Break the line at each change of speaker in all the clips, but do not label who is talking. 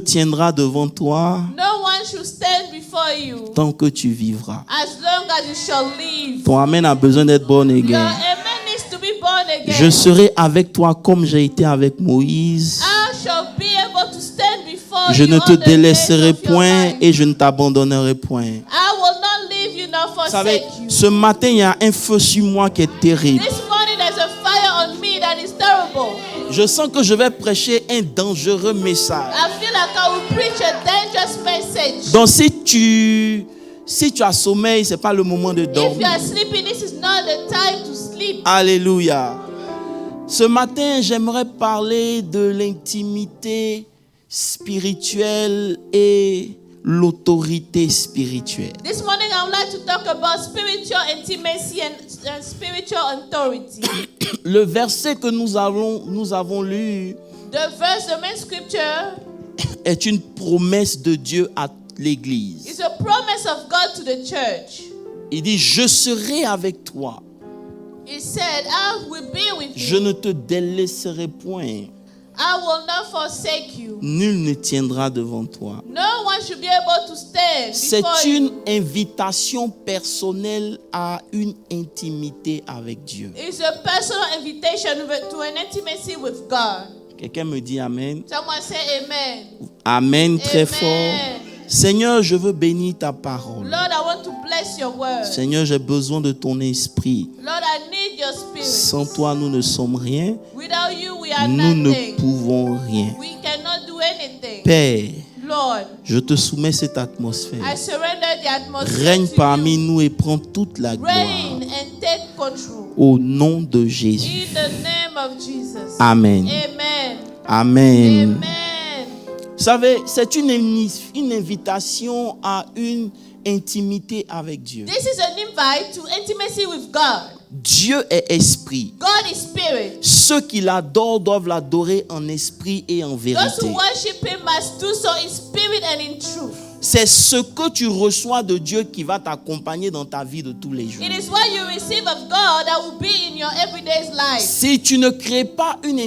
tiendra devant toi
No one should stand before you
tant que tu vivras.
as long as you shall live.
Ton amen a besoin d'être born
Your
again.
amen needs to be born again.
Je serai avec toi comme j'ai été avec Moïse.
I shall be able to stand before
Je
you
ne te
all the days
délaisserai
of your
point
life.
et je ne t'abandonnerai point.
I will not leave you nor
Vous savez,
forsake you.
ce matin, il y a un feu sur moi qui est terrible.
This morning there's a fire on me that is terrible.
Je sens que je vais prêcher un dangereux message.
I feel like I will preach a dangerous message.
Donc si tu as sommeil, ce n'est pas le moment de
If you
dormir.
are sleeping, this is not the time to sleep.
Alléluia. Ce matin, j'aimerais parler de l'intimité spirituelle et l'autorité spirituelle.
This morning I would like to talk about spiritual intimacy and spiritual authority.
Le verset que nous avons lu
The main scripture
est une promesse de Dieu à l'Église.
is a promise of God to the church.
Il dit, je serai avec toi.
He said, I will be with
Je
you.
ne te délaisserai point.
I will not forsake you.
Nul ne tiendra devant toi.
No one should be able to stand
C'est
before
une
you.
invitation personnelle à une intimité avec Dieu.
It's a personal invitation to an intimacy with God.
Quelqu'un me dit Amen.
Someone say amen.
Amen très
Amen.
fort. Seigneur, je veux bénir ta parole.
Lord, I want to bless your word.
Seigneur, j'ai besoin de ton esprit.
Lord, I need your spirit.
Sans toi, nous ne sommes rien.
Without you, we are
Nous ne
nothing.
pouvons rien.
We cannot do anything.
Père,
Lord,
je te soumets cette atmosphère.
I surrender the atmosphere
Règne
to
parmi
you.
nous et prends toute la gloire.
Reign and take control.
Au nom de Jésus.
In the name of Jesus.
Amen.
Amen.
Amen.
Amen.
Vous savez, c'est une invitation à une intimité avec Dieu.
This is an invite to intimacy with God.
Dieu est esprit.
God is spirit.
Ceux qui l'adorent doivent l'adorer en esprit et en
Those
vérité.
who worship Him must do so in spirit and in truth.
C'est ce que tu reçois de Dieu qui va t'accompagner dans ta vie de tous les jours.
It is what you receive of God that will be in your everyday life.
Si tu ne crées pas une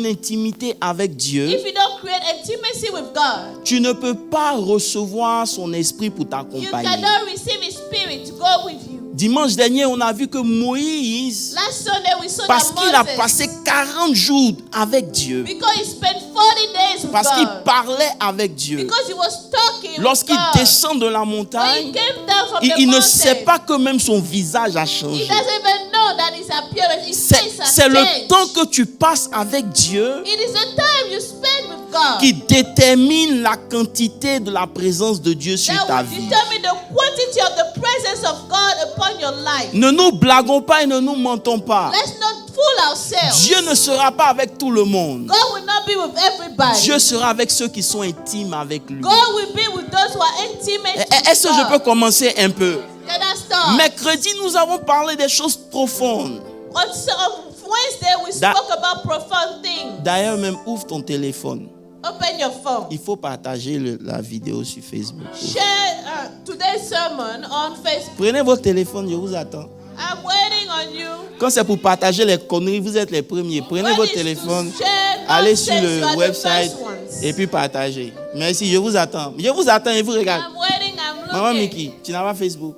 intimité avec Dieu,
If you don't create intimacy with God,
tu ne peux pas recevoir son esprit pour
you
t'accompagner.
cannot receive His spirit to go with you.
Dimanche dernier, on a vu que Moïse,
Last Sunday we saw
parce
that
qu'il a
Moses,
passé 40 jours avec Dieu,
because he spent 40 days with
parce qu'il
God,
parlait avec Dieu,
because he was talking
lorsqu'il
with God.
descend de la
When he
montagne,
came down from
il
the
ne
mountain,
sait pas que même son visage a
he
changé.
doesn't even know that his appearance, his face has
C'est le
changed.
temps que tu passes avec Dieu
It is the time you spend with God
qui détermine la quantité de la présence de Dieu sur
that
ta
will
vie.
determine the quantity of the presence of God upon your life.
Ne nous blaguons pas et ne nous mentons pas.
Let's not fool ourselves.
Dieu ne sera pas avec tout le monde.
God will not be with everybody.
Dieu sera avec ceux qui sont intimes avec lui.
God will be with those who are intimate with
Est-ce que je peux
God.
commencer un peu?
Can I start?
Mercredi, nous avons parlé des choses profondes.
On Wednesday we
That-
spoke about profound things.
D'ailleurs, même ouvre ton téléphone.
Open your phone.
Il faut partager la vidéo sur Facebook.
Share today's sermon on Facebook.
Prenez votre téléphone, je vous attends.
I'm waiting on you.
Quand c'est pour partager les conneries, vous êtes les premiers. Prenez
When
votre
it's to
téléphone,
share
allez sur
nonsense, you are
le
the
website
first ones.
et puis partagez. Merci, je vous attends. Je vous attends et vous regardez.
I'm waiting, I'm
Maman
looking.
Miki, tu n'as pas Facebook?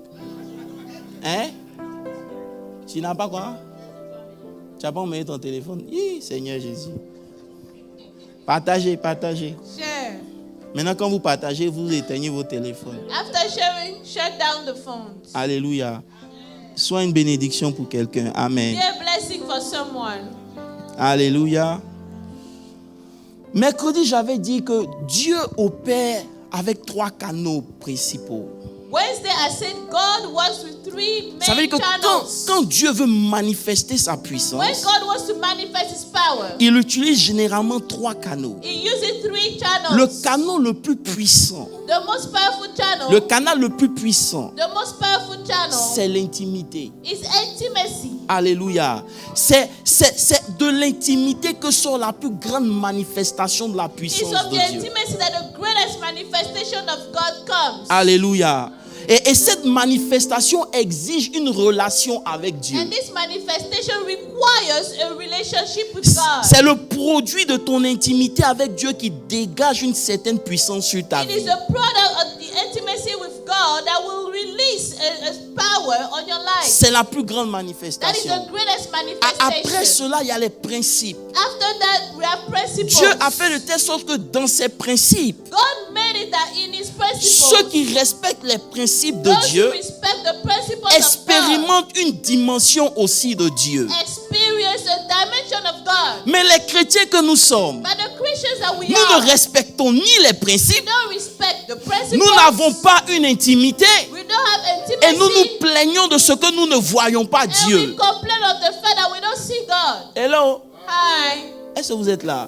Hein? Tu n'as pas quoi? Tu n'as pas envoyé ton téléphone? Hi, Seigneur Jésus. Partagez, partagez.
Share.
Maintenant, quand vous partagez, vous éteignez vos téléphones.
After sharing, shut down the phones.
Alléluia. Sois une bénédiction pour quelqu'un. Amen.
Be a blessing for someone.
Alléluia. Mercredi, j'avais dit que Dieu opère avec 3 canaux principaux.
Wednesday, I said God works with 3
Ça veut
main
dire que
channels.
quand Dieu veut manifester sa
When
puissance,
God wants to manifest His power,
il utilise généralement 3 canaux.
He uses 3 channels.
Le canal le plus puissant,
The most powerful channel,
le canal le plus puissant,
the most powerful channel
c'est l'intimité.
is intimacy.
Alléluia. C'est de l'intimité que sort la plus grande manifestation de la
It's
puissance
of
de
the
Dieu.
intimacy that the greatest manifestation of God comes.
Alléluia. Et cette manifestation exige une relation avec Dieu.
And this manifestation requires a relationship with God.
C'est le produit de ton intimité avec Dieu qui dégage une certaine puissance sur ta
It
vie.
is a product of the intimacy with God that will release a power on your life.
C'est la plus grande
That is
manifestation.
the greatest
Après
manifestation.
cela, il y a les principes.
After that, we have principles.
Dieu a fait de telle sorte que dans ses principes,
God made it that in His principles,
ceux qui respectent les principes de
those
Dieu
who respect the principles of God
expérimentent une dimension aussi de Dieu.
experience a dimension of God.
Mais les chrétiens que nous sommes,
But the Christians that we
nous
are,
ne respectons ni les
we
principes,
don't respect the principles.
nous n'avons pas une intimité
We don't have
et nous
intimacy.
nous plaignons de ce que nous ne voyons pas
And we
Dieu.
complain of the fact that we don't see God.
Hello?
Hi.
Est-ce que vous êtes là?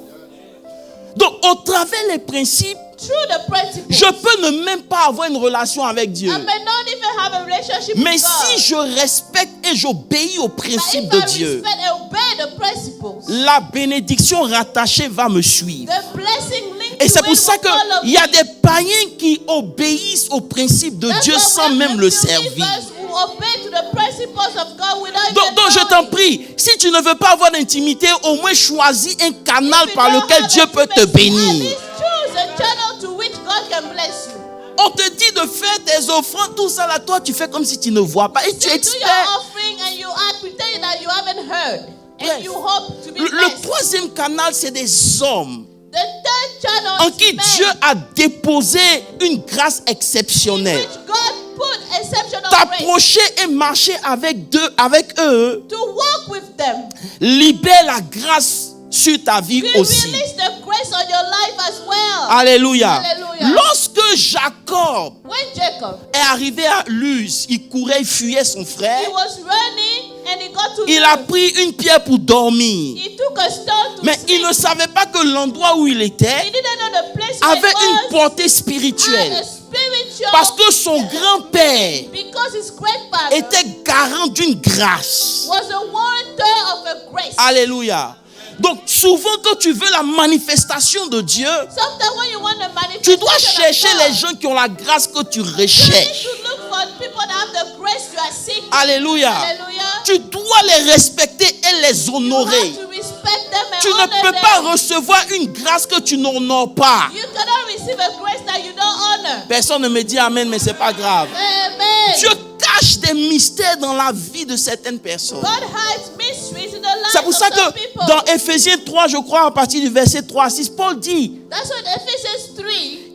Donc, au travers les principes,
Through the principles,
je peux ne même pas avoir une relation avec Dieu.
I may not even have a relationship
Mais
with God.
si je respecte et j'obéis aux
But
principes
if
de
I
Dieu,
respect and obey the principles,
la bénédiction rattachée va me suivre.
the blessing linked
Et c'est
to
pour
it
ça
will follow
qu'il y a
me.
des païens qui obéissent aux principes de
That's
Dieu
why
sans
we
même
have
le
the
servir.
believers who obey to the principles of God without
Donc,
even
je t'en
knowing.
prie, si tu ne veux pas avoir d'intimité, au moins choisis un canal
If you
par
don't
lequel
have
Dieu peut te
intimacy, at
bénir.
least choose a channel to which God can bless you.
On te dit de faire tes offrandes, tout ça là, toi tu fais comme si tu ne vois pas et tu
You do your
espères.
offering and you act pretending that you haven't heard.
Bref.
And you hope to be
Le
blessed.
troisième canal, c'est des hommes
The third channel
en
is
qui
men,
Dieu a déposé une grâce
in
exceptionnelle.
which God put exceptional grace
T'approcher et marcher avec eux,
to walk with them.
libère la grâce sur ta vie
We
aussi.
release the grace on your life as well.
Alléluia.
Alléluia.
Lorsque Jacob
When Jacob,
est arrivé à Luz, il courait, il fuyait son frère.
he was running and he got to
Il a
Luz.
pris une pierre pour dormir.
He took a stone to
Mais
sleep.
il ne savait pas que l'endroit où il
He
était
didn't know the place where
avait
it
une
was
portée
had
spirituelle.
a spiritual,
Parce que son grand-père
because his grandfather
était garant d'une grâce.
was a warrantor of a grace.
Alléluia. Donc souvent quand tu veux la manifestation de Dieu,
Sometimes when you want the manifestation
tu dois
of
chercher
God,
les gens qui ont la grâce que tu
you need
recherches.
to look for people that have the grace you are seeking.
Alléluia.
Hallelujah.
Tu dois les respecter et les
You
honorer.
have to respect them and
Tu ne
honor
peux
them.
pas recevoir une grâce que tu n'honores pas.
You cannot receive a grace that you don't honor.
Personne ne me dit amen, mais c'est pas grave.
Amen.
Dieu cache des mystères dans la vie de certaines personnes.
God hides mysteries in the lives
C'est pour
of
ça
some
que
people.
dans Éphésiens 3, je crois, à partir du verset 3 à 6, Paul dit,
That's what Ephesians 3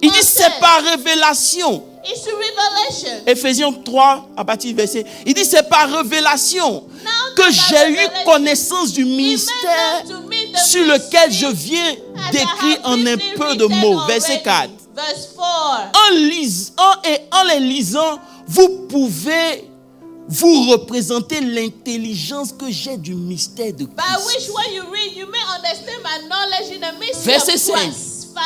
il
Paul
dit
said.
c'est par révélation.
It's through revelation.
Éphésiens 3, à partir du verset, il dit c'est par révélation
Now
que
by
j'ai eu
revelation,
connaissance du
he made
mystère
known to me the
sur lequel je
mystery
viens
as I
d'écrire
have
en un
briefly
peu de
written
mots.
already.
Verset 4.
Verse 4.
En les lisant, vous pouvez vous représenter l'intelligence que j'ai du mystère de
By
Christ.
which when you read, you may understand my knowledge in the mystery
Verset
of
5.
Christ. 5.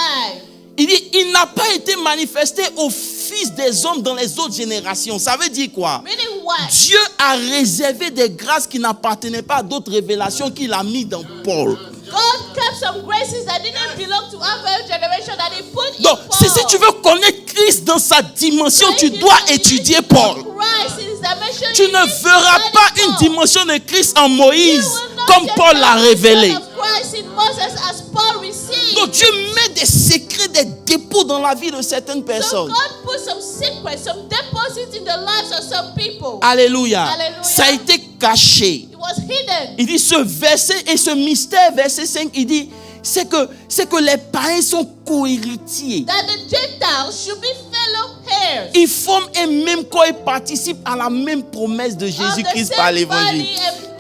Il dit, il n'a pas été manifesté aux fils des hommes dans les autres générations. Ça veut dire quoi?
Meaning what?
Dieu a réservé des grâces qui n'appartenaient pas à d'autres révélations qu'il a mis dans Paul.
God kept some graces that didn't belong to our generation that he put
Donc,
in Paul.
si tu veux connaître Christ dans sa dimension,
If
tu
you
dois
want to
étudier
see
Paul.
Christ in his dimension,
Tu
you
ne
need to
verras
study
pas une
Paul.
dimension de Christ en
You
Moïse
will not
comme
get
Paul
the
l'a
vision
révélé.
of Christ in Moses as Paul received.
Donc Dieu met des secrets, des dépôts dans la vie de certaines
So
personnes.
God put some secrets, some deposits in the lives of some people.
Alléluia.
Alléluia.
Ça a été caché.
It was hidden.
Il dit ce verset et ce mystère, verset 5, il dit c'est que les païens sont co-héritiers.
That the Gentiles should be fellow heirs.
Ils forment un même corps et participent à la même promesse de Jésus-Christ par l'évangile.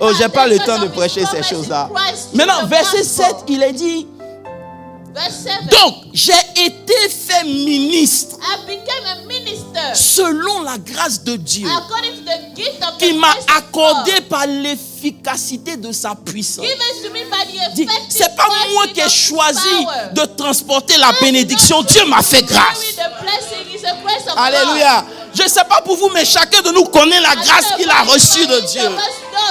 Oh, j'ai pas le temps de prêcher ces choses-là. Maintenant, verset 7, il est dit
Verse 7.
donc j'ai été fait ministre
I became a minister
selon la grâce de Dieu
according to the gift of
qui
the
m'a
grace of
accordé
God,
par l'efficacité de sa puissance.
given to me by the
Dit,
effective
c'est pas moi
working
qui ai
of His
choisi
power.
de transporter la bénédiction. Dieu m'a fait grâce.
The blessing is a grace of
Alléluia.
God.
Je ne sais pas pour vous, mais chacun de nous connaît la grâce qu'il a reçue de Dieu.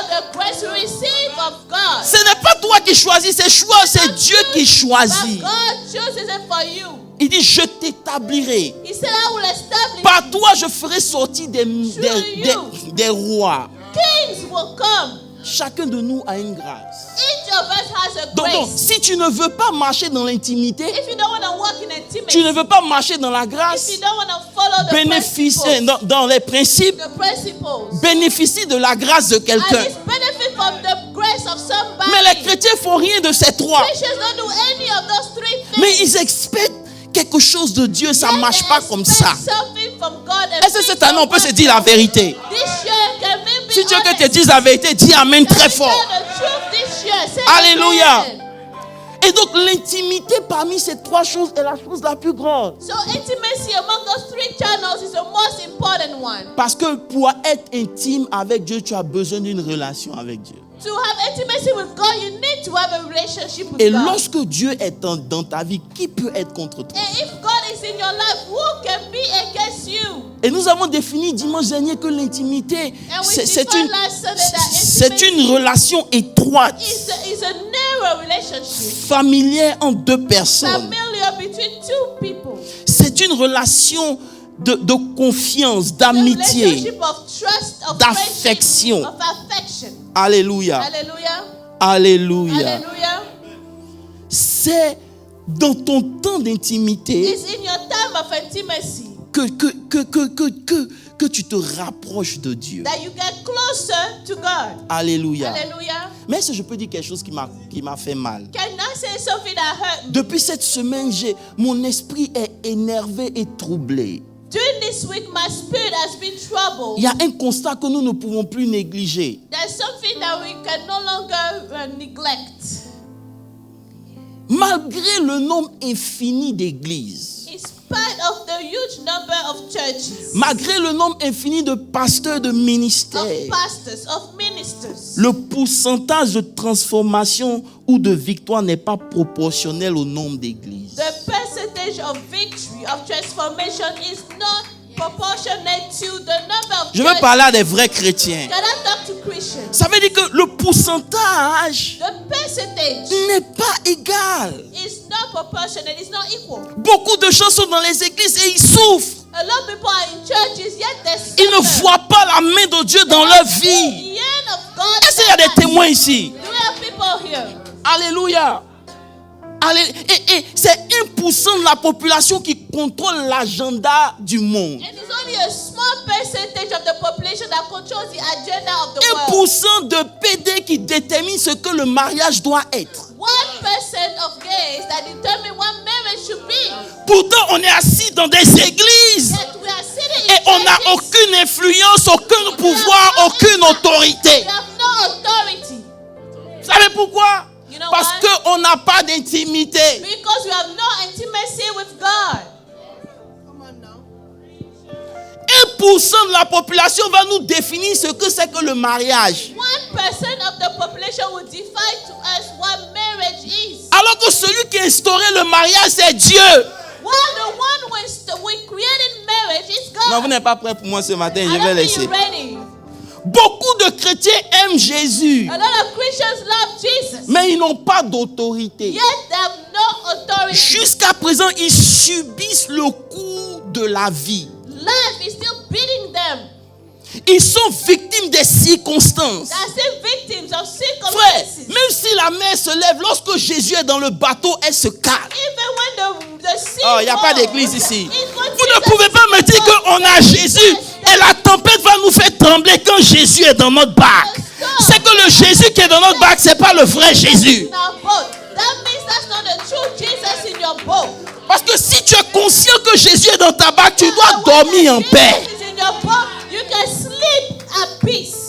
The grace we receive of God.
Ce n'est pas toi qui choisis, c'est Dieu qui
But
choisit.
God chooses it for you.
Il dit, je t'établirai.
He said, I will establish
Par
you.
toi, je ferai sortir des rois.
Kings will come.
Chacun de nous a une grâce.
Each of us has a
Donc,
grace.
si tu ne veux pas marcher dans l'intimité,
If you don't want to walk in intimacy,
tu ne veux pas marcher dans la
if
grâce,
you don't want to follow the
bénéficie
principles,
dans les principes, bénéficie de la grâce de
at
quelqu'un.
least benefit from the grace of somebody.
Mais les chrétiens font rien de ces trois.
Christians don't do any of those three things.
Mais ils expectent quelque chose de Dieu, ça ne marche pas comme ça. Est-ce que cette année on peut se dire la vérité? Si Dieu que te dise la vérité, dis Amen très fort. Alléluia. Et donc l'intimité parmi ces trois choses est la chose la plus grande.
So intimacy among those three channels is the most important one.
Parce que pour être intime avec Dieu, tu as besoin d'une relation avec Dieu.
To have intimacy with God, you need to have a relationship with
Et
God.
lorsque Dieu est dans ta vie, qui peut être contre toi?
And if God is in your life, who can be against you?
Et nous avons défini dimanche dernier que l'intimité, c'est une relation étroite,
It's a narrow relationship.
familière entre deux personnes.
Familiar between two people.
C'est une relation de confiance, d'amitié,
Relationship of trust, of
d'affection.
friendship, of affection.
Alléluia.
Hallelujah.
Alléluia.
Hallelujah.
C'est dans ton temps d'intimité
It's in your time of intimacy
que tu te rapproches de Dieu.
that you get closer to God.
Alléluia.
Hallelujah.
Mais est-ce que je peux dire quelque chose qui m'a fait mal?
Can I say something that hurt me?
Depuis cette semaine, mon esprit est énervé et troublé.
During this week, my spirit has been troubled.
Il y a un constat que nous ne pouvons plus négliger.
There's something that we can no longer neglect.
Malgré le nombre infini d'églises,
In spite of the huge number of churches,
malgré le nombre infini de pasteurs de ministères,
of pastors, of ministers,
le pourcentage de transformation ou de victoire n'est pas proportionnel au nombre d'églises.
the percentage of victory, of transformation is not proportionate to the number of
Je veux
churches.
parler à des vrais chrétiens.
Can I talk to Christians?
Ça veut dire que le pourcentage
The percentage
n'est pas égal.
is not proportionate, it's not equal.
Beaucoup de gens sont dans les églises et ils souffrent.
A lot of people are in churches, yet they
Ils ne
suffer.
voient pas la main de Dieu dans leur vie.
The end of God.
Est-ce qu'il y a des témoins ici?
Do we have people here?
Alléluia. Et c'est 1% de la population qui contrôle l'agenda du monde.
And it's only a small percentage of the population that controls the agenda of the world.
1% de PD qui détermine ce que le mariage doit être.
1% of gays that determine what marriage should be.
Pourtant, on est assis dans des églises
Yet we are sitting in
et on n'a
churches.
aucune influence, aucun pouvoir, aucune autorité.
We have no authority.
Vous savez pourquoi?
You know
Parce
why?
qu'on n'a pas d'intimité.
Because we have no intimacy with God.
1% de la population va nous définir ce que c'est que le mariage.
1% of the population will define to us what marriage is.
Alors que celui qui a instauré le mariage, c'est Dieu.
While the one who created marriage is God.
Non, vous n'êtes pas prêts pour moi ce matin,
I
je vais
don't think
laisser.
you're ready.
Beaucoup de chrétiens aiment Jésus,
A lot of Christians love Jesus.
mais ils n'ont pas d'autorité.
Yet they have no authority.
Jusqu'à présent, ils subissent le coup de la vie.
Life is still beating them.
Ils sont victimes des circonstances.
They are still victims of
Frère,
circumstances.
même si la mer se lève, lorsque Jésus est dans le bateau, elle se calme.
Even when the sea
Oh, il n'y a pas
rolls,
d'église ici.
it's when
Vous ne
Jesus
pouvez pas me dire qu'on a Jésus et la tempête va nous faire trembler quand Jésus est dans notre barque. C'est que le Jésus qui est dans notre barque, ce n'est pas le vrai Jésus.
in our boat. That means that's not the true Jesus in your boat.
Parce que si tu es conscient que Jésus est dans ta barque, tu dois dormir en paix.
Jesus is in your boat, you can sleep at peace.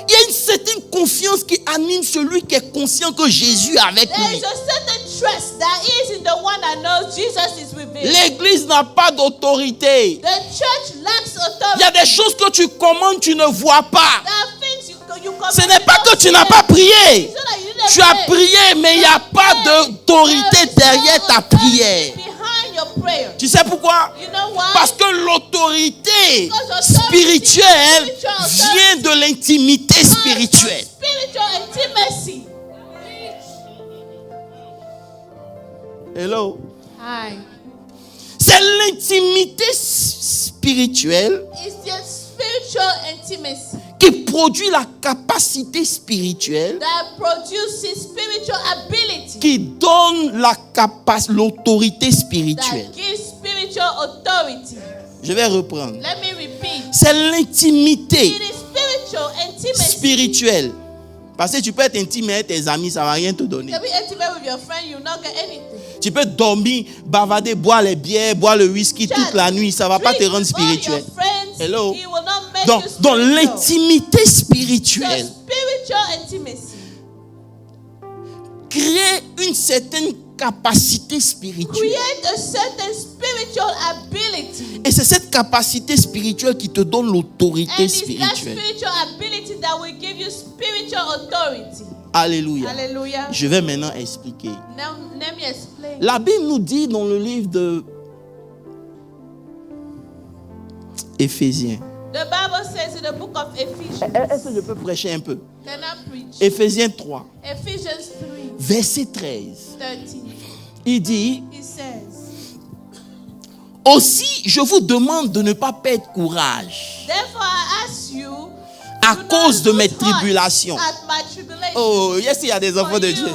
Il y a une certaine confiance qui anime celui qui est conscient que Jésus est avec
There
lui.
is a certain trust that is in the one that knows Jesus is with him.
L'église n'a pas d'autorité.
The church lacks
Il y a
authority.
des choses que tu commandes, tu ne vois pas.
There are things you command,
Ce n'est
you
pas
don't
que tu n'as
see.
pas prié.
It's not that you didn't
Tu as
pray.
prié, mais il n'y a pas d'autorité
There is
derrière
no
ta
authority
prière.
behind your prayer.
Tu sais pourquoi?
You know why?
Parce que l'autorité
Because authority,
spirituelle
spiritual
vient de l'intimité
Comes from
spirituelle.
spiritual intimacy.
Hello.
Hi.
C'est l'intimité spirituelle
It's the spiritual intimacy
qui produit la capacité spirituelle,
that produces spiritual ability,
qui donne l'autorité spirituelle.
that gives spiritual authority.
Je vais reprendre.
Let me repeat.
C'est l'intimité
It is spiritual intimacy.
spirituelle. Parce que tu peux être intime avec tes amis, ça ne va rien te donner.
To be intimate with your friend, you will not get anything.
Tu peux dormir, bavader, boire les bières, boire le whisky toute la nuit, ça ne va pas te rendre spirituel. Hello. Donc l'intimité spirituelle
Spiritual intimacy
crée une certaine capacité spirituelle.
create a certain spiritual ability.
Et c'est cette capacité spirituelle qui te donne l'autorité
And it's that
spirituelle.
spiritual ability that will give you spiritual authority.
Alléluia.
Hallelujah.
Je vais maintenant expliquer.
Now, let me explain.
La Bible nous dit dans le livre de Éphésiens.
The Bible says in the book of Ephesians.
Est-ce que je peux prêcher un peu?
Can I preach?
Éphésiens 3,
Ephesians 3,
verset 13.
13.
Il dit:
It says,
aussi, je vous demande de ne pas perdre courage
therefore I ask you
à
to not
cause de
lose
mes
heart
tribulations.
at my tribulation.
Oh, yes, il y a des enfants
For
de
you.
Dieu.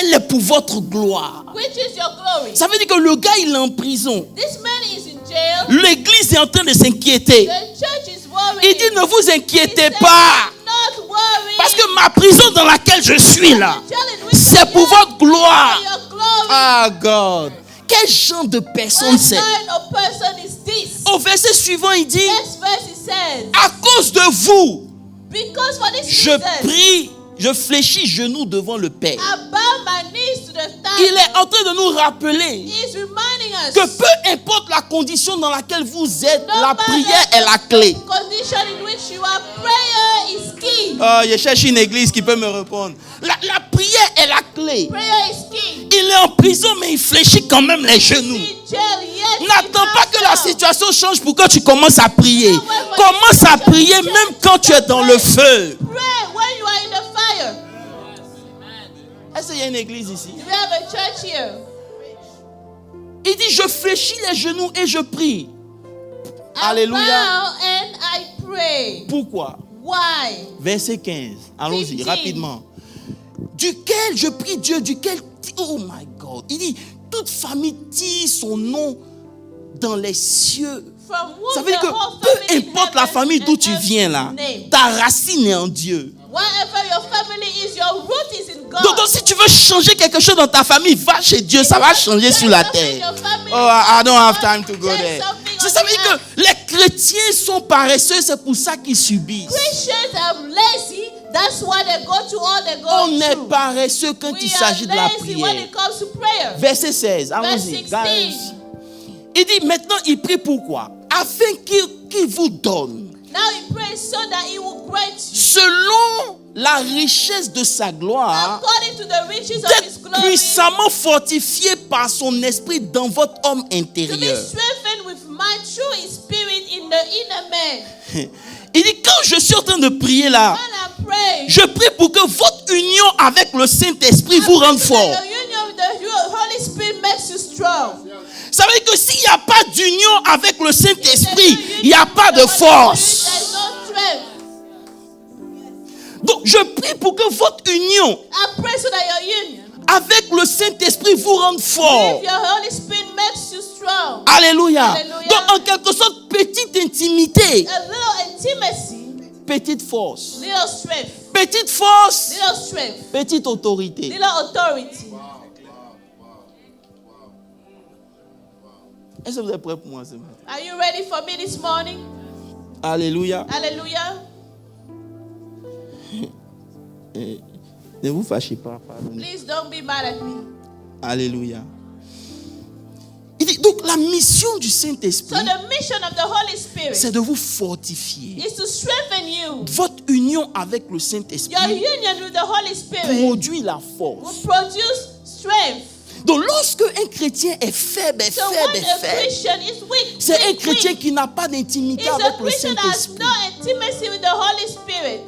Elle est pour votre gloire.
Which is your glory.
Ça veut dire que le gars, il est en prison.
This man is in jail.
L'église est en train de s'inquiéter.
The church is worried.
Il dit: ne vous
He
inquiétez
said,
pas.
not worry.
Parce que ma prison dans laquelle je suis là,
The jail in which
c'est
you
pour
are
votre gloire.
for your glory.
Ah, God. Quel genre de personne
What
c'est?
kind of person is this?
Au verset suivant, il dit:
Next verse it says,
à cause de vous,
because for this
je
reason,
prie, je fléchis genoux devant le Père.
I bow my knees to the
Il
Father.
est en train de nous rappeler
He's reminding us
que peu importe la condition dans laquelle vous êtes,
no
la
matter
prière est la clé.
the condition in which you are, prayer is key.
Je cherche une église qui peut me répondre. La prière est la clé.
Prayer is key.
Il est en prison, mais il fléchit quand même les genoux.
In jail, yet he
N'attends pas
bows
que la
down.
situation change pour que tu commences à prier. Commence à prier même quand tu es dans le feu.
Pray when you are in the fire.
Est-ce qu'il y a une église ici?
Do we have a church here?
Il dit: je fléchis les genoux et je prie.
I
Alléluia.
bow and I pray.
Pourquoi?
Why?
Verset 15. Allons-y
15.
rapidement. Duquel je prie Dieu, duquel... Oh my God. Il dit: toute famille tire son nom dans les cieux.
From whom
Ça veut dire
the
que
whole
peu
family in
importe la
heaven
famille d'où
and
tu
earth
viens là,
name.
ta racine est en Dieu.
Wherever your family is, your root is in God.
Donc si tu veux changer quelque chose dans ta famille, va chez Dieu, ça va changer sur la terre. Oh, I don't have time to go there. Ça veut dire que les chrétiens sont paresseux, c'est pour ça qu'ils subissent.
Christians are lazy. That's why they go to all they go
On est
through.
paresseux quand il
We are
s'agit de la
lazy when
prière.
it comes to prayer.
Verset 16, allons-y.
16.
Guys. Il dit maintenant, il prie pourquoi? Afin qu'il vous donne,
Now he prays so that he will grant you,
selon la richesse de sa gloire,
according to the riches of his
d'être
glory,
puissamment fortifié par son esprit dans votre homme
to be
intérieur.
strengthened with mind through his spirit in the inner man.
Il dit: quand je suis en train de prier là,
When I pray,
je prie pour que votre union avec le Saint-Esprit vous rende fort.
your union with the Holy Spirit makes you strong.
Ça veut dire que s'il n'y a pas d'union avec le Saint-Esprit, il n'y a pas de force.
There's no strength.
Donc je prie pour que votre union
I pray so that your union
avec le Saint-Esprit vous rende fort.
with your Holy Spirit makes you strong.
Alléluia.
Alléluia.
Donc en quelque sorte, petite intimité,
A little intimacy,
petite force.
little strength,
Petite force,
little strength,
petite autorité.
little authority.
Est-ce que vous êtes prêts pour moi ce matin?
Are you ready for me this morning?
Alléluia.
Hallelujah.
Ne vous fâchez pas, pardonnez.
Please don't be mad at me.
Alléluia. Il dit, donc la mission du
So
Saint-Esprit,
the mission of the Holy Spirit
c'est de vous fortifier.
is to strengthen you.
Votre union avec le
Your
Saint-Esprit
union with the Holy Spirit
produit la
will
force.
produce strength.
Donc lorsque un chrétien est faible,
So when a Christian is weak,
c'est un
weak,
chrétien
weak,
qui n'a pas d'intimité
is a
avec le
Christian that has
Saint-Esprit.
no intimacy with the Holy Spirit.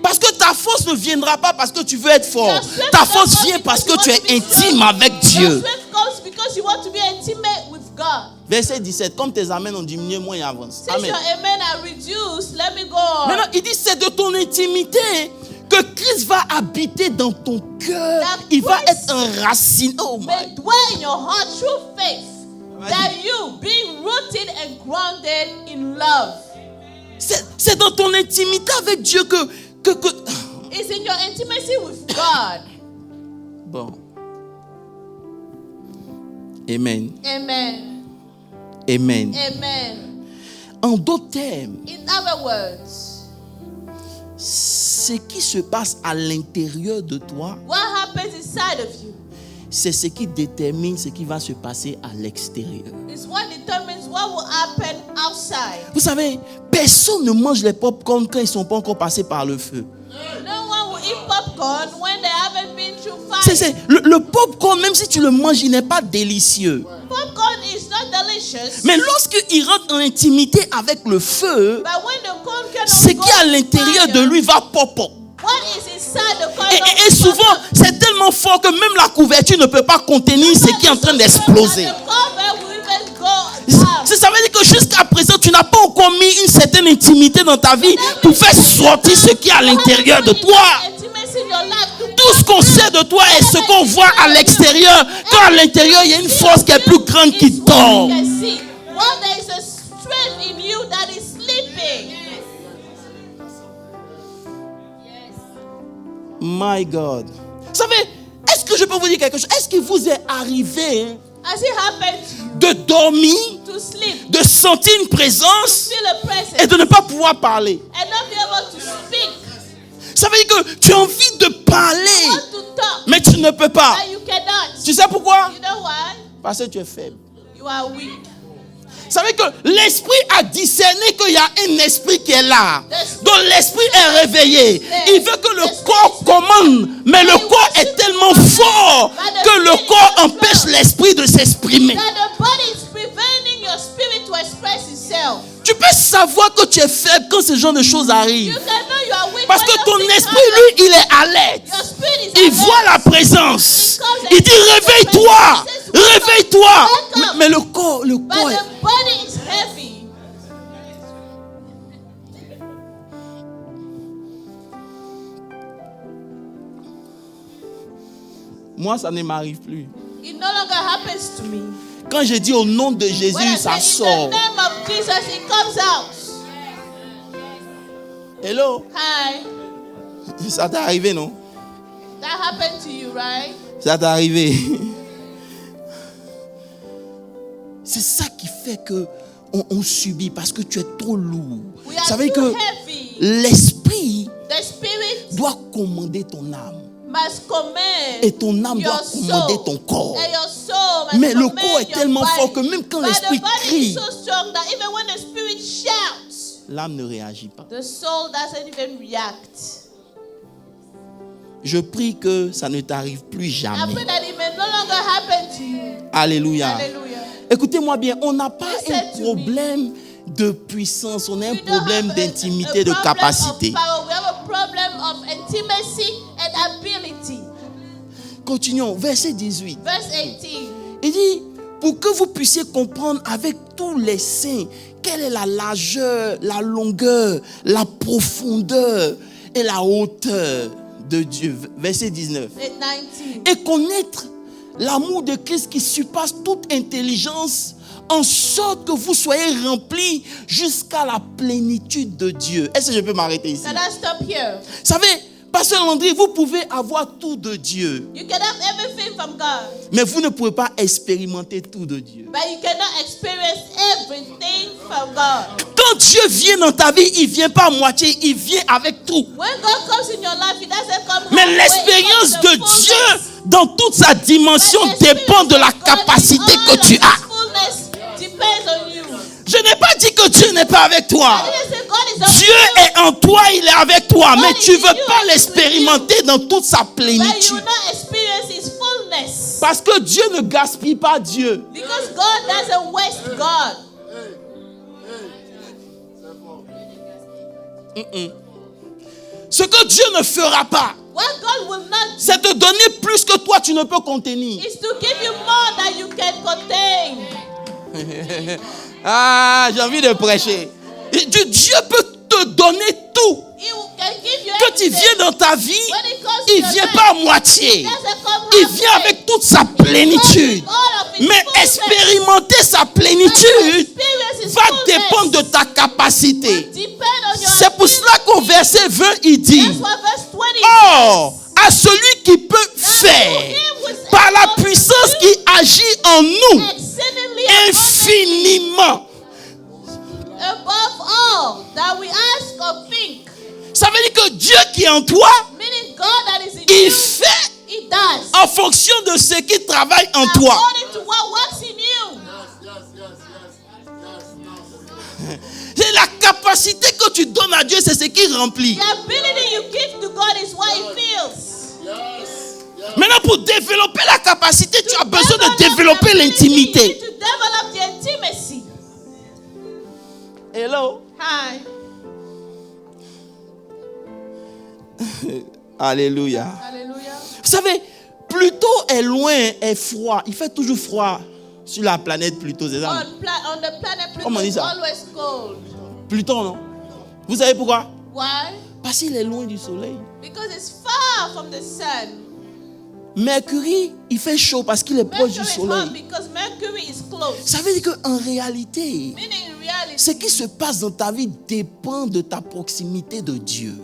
Parce que ta force ne viendra pas parce que tu veux être fort.
Your strength
Ta
does
force
not
vient
come
parce que
because
tu
you want
es
to be
intime
strong.
avec
Your
Dieu.
strength comes because you want to be intimate with God. God.
Verset 17. Comme tes amens ont diminué, moi ils avancent.
Since your amen are reduced, let me go on.
Maintenant, il dit c'est de ton intimité que Christ va habiter dans ton cœur. Il va être enraciné. Oh
may dwell in your heart through faith. That you, being rooted and grounded in love.
C'est dans ton intimité avec Dieu que...
It's in your intimacy with God.
Bon. Amen.
Amen.
Amen.
Amen.
En d'autres termes,
in other words,
ce qui se passe à l'intérieur de toi,
what happens inside of you,
c'est ce qui détermine ce qui va se passer à l'extérieur.
is what determines what will happen outside.
Vous savez, personne ne mange les pop-corn quand ils ne sont pas encore passés par le feu.
No one will eat popcorn when they haven't been through fire.
Le pop-corn, même si tu le manges, il n'est pas délicieux.
Popcorn is not delicious.
Mais lorsqu'il rentre en intimité avec le feu,
But when the corn cannot
ce qui est à l'intérieur de lui va pop-up.
What is inside the corn
Et souvent, c'est tellement fort que même la couverture ne peut pas contenir ce qui est en train d'exploser. Ça veut dire que jusqu'à présent, tu n'as pas encore mis une certaine intimité dans ta vie pour faire sortir ce qui est à l'intérieur de toi. Tout ce qu'on sait de toi est ce qu'on voit à l'extérieur. Quand à l'intérieur, il y a une force qui est plus grande qui dort. My God. Vous savez, est-ce que je peux vous dire quelque chose? Est-ce qu'il vous est arrivé de dormir, de sentir une présence et de ne pas pouvoir parler? Ça veut dire que tu as envie de parler, mais tu ne peux pas. Tu sais pourquoi? Parce que tu es faible. Vous savez que l'esprit a discerné qu'il y a un esprit qui est là. Donc l'esprit est réveillé. Il veut que le corps commande. Mais le corps est tellement fort que le corps empêche l'esprit de s'exprimer. Tu peux savoir que tu es faible quand ce genre de choses arrivent. Parce que ton esprit, lui, il est alerte. Il voit la présence. Il dit réveille-toi. Réveille-toi. Mais le corps est... Moi, ça ne m'arrive plus.
It no longer happens to me.
Quand je dis au nom de Jésus, ça sort.
In the name of Jesus, it comes out.
Hello.
Hi.
Ça t'est arrivé, non?
That happened to you, right?
Ça t'est arrivé. C'est ça qui fait que on subit parce que tu es trop lourd.
Ça
veut dire que l'esprit doit commander ton âme. Et ton âme doit commander ton corps. Mais le corps est tellement fort que même quand l'esprit crie, l'âme ne réagit pas. Je prie que ça ne t'arrive plus jamais. Alléluia. Écoutez-moi bien, on n'a pas un problème de puissance, on a un problème d'intimité, de capacité. Continuons, verset 18. Il dit, pour que vous puissiez comprendre avec tous les saints quelle est la largeur, la longueur, la profondeur et la hauteur de Dieu. Verset 19. Et connaître l'amour de Christ qui surpasse toute intelligence, en sorte que vous soyez remplis jusqu'à la plénitude de Dieu. Est-ce que je peux m'arrêter ici? Vous savez, Pasteur Landry, vous pouvez avoir tout de Dieu.
You can have everything from God.
Mais vous ne pouvez pas expérimenter tout de Dieu.
But you cannot experience everything from God.
Quand Dieu vient dans ta vie, il ne vient pas à moitié, il vient avec tout.
When God comes in your life, he doesn't come
Mais l'expérience de Dieu dans toute sa dimension dépend de la capacité que tu as. Je n'ai pas dit que Dieu n'est pas avec toi. Dieu est en toi, il est avec toi. Mais tu ne veux pas l'expérimenter dans toute sa plénitude. Parce que Dieu ne gaspille pas Dieu. Ce que Dieu ne fera pas, c'est de donner plus que toi tu ne peux contenir. Ah, j'ai envie de prêcher. Dieu peut te donner tout. Que tu viennes dans ta vie, il ne vient pas à moitié. Il vient avec toute sa plénitude. Mais expérimenter sa plénitude va dépendre de ta capacité. C'est pour cela qu'au verset 20, il dit: Or, à celui qui peut faire, par la puissance qui agit en nous, infiniment.
Above all that we ask or think.
Ça veut dire que Dieu qui est en toi, il fait en fonction de ce qui travaille en toi. C'est la capacité que tu donnes à Dieu, c'est ce qui remplit. Maintenant, pour développer la capacité, tu as besoin de développer l'intimité. Hello.
Hi.
Alléluia.
Alléluia.
Vous savez, Pluton est loin, est froid. Il fait toujours froid sur la planète Pluton, c'est ça?
On the planet Pluto,
comment on dit ça?
Always cold.
Pluton, non? Vous savez pourquoi?
Why?
Parce qu'il est loin du soleil.
Because it's far from the sun.
Mercure, il fait chaud parce qu'il est proche du soleil.
Ça
veut dire qu'en réalité, ce qui se passe dans ta vie dépend de ta proximité de Dieu.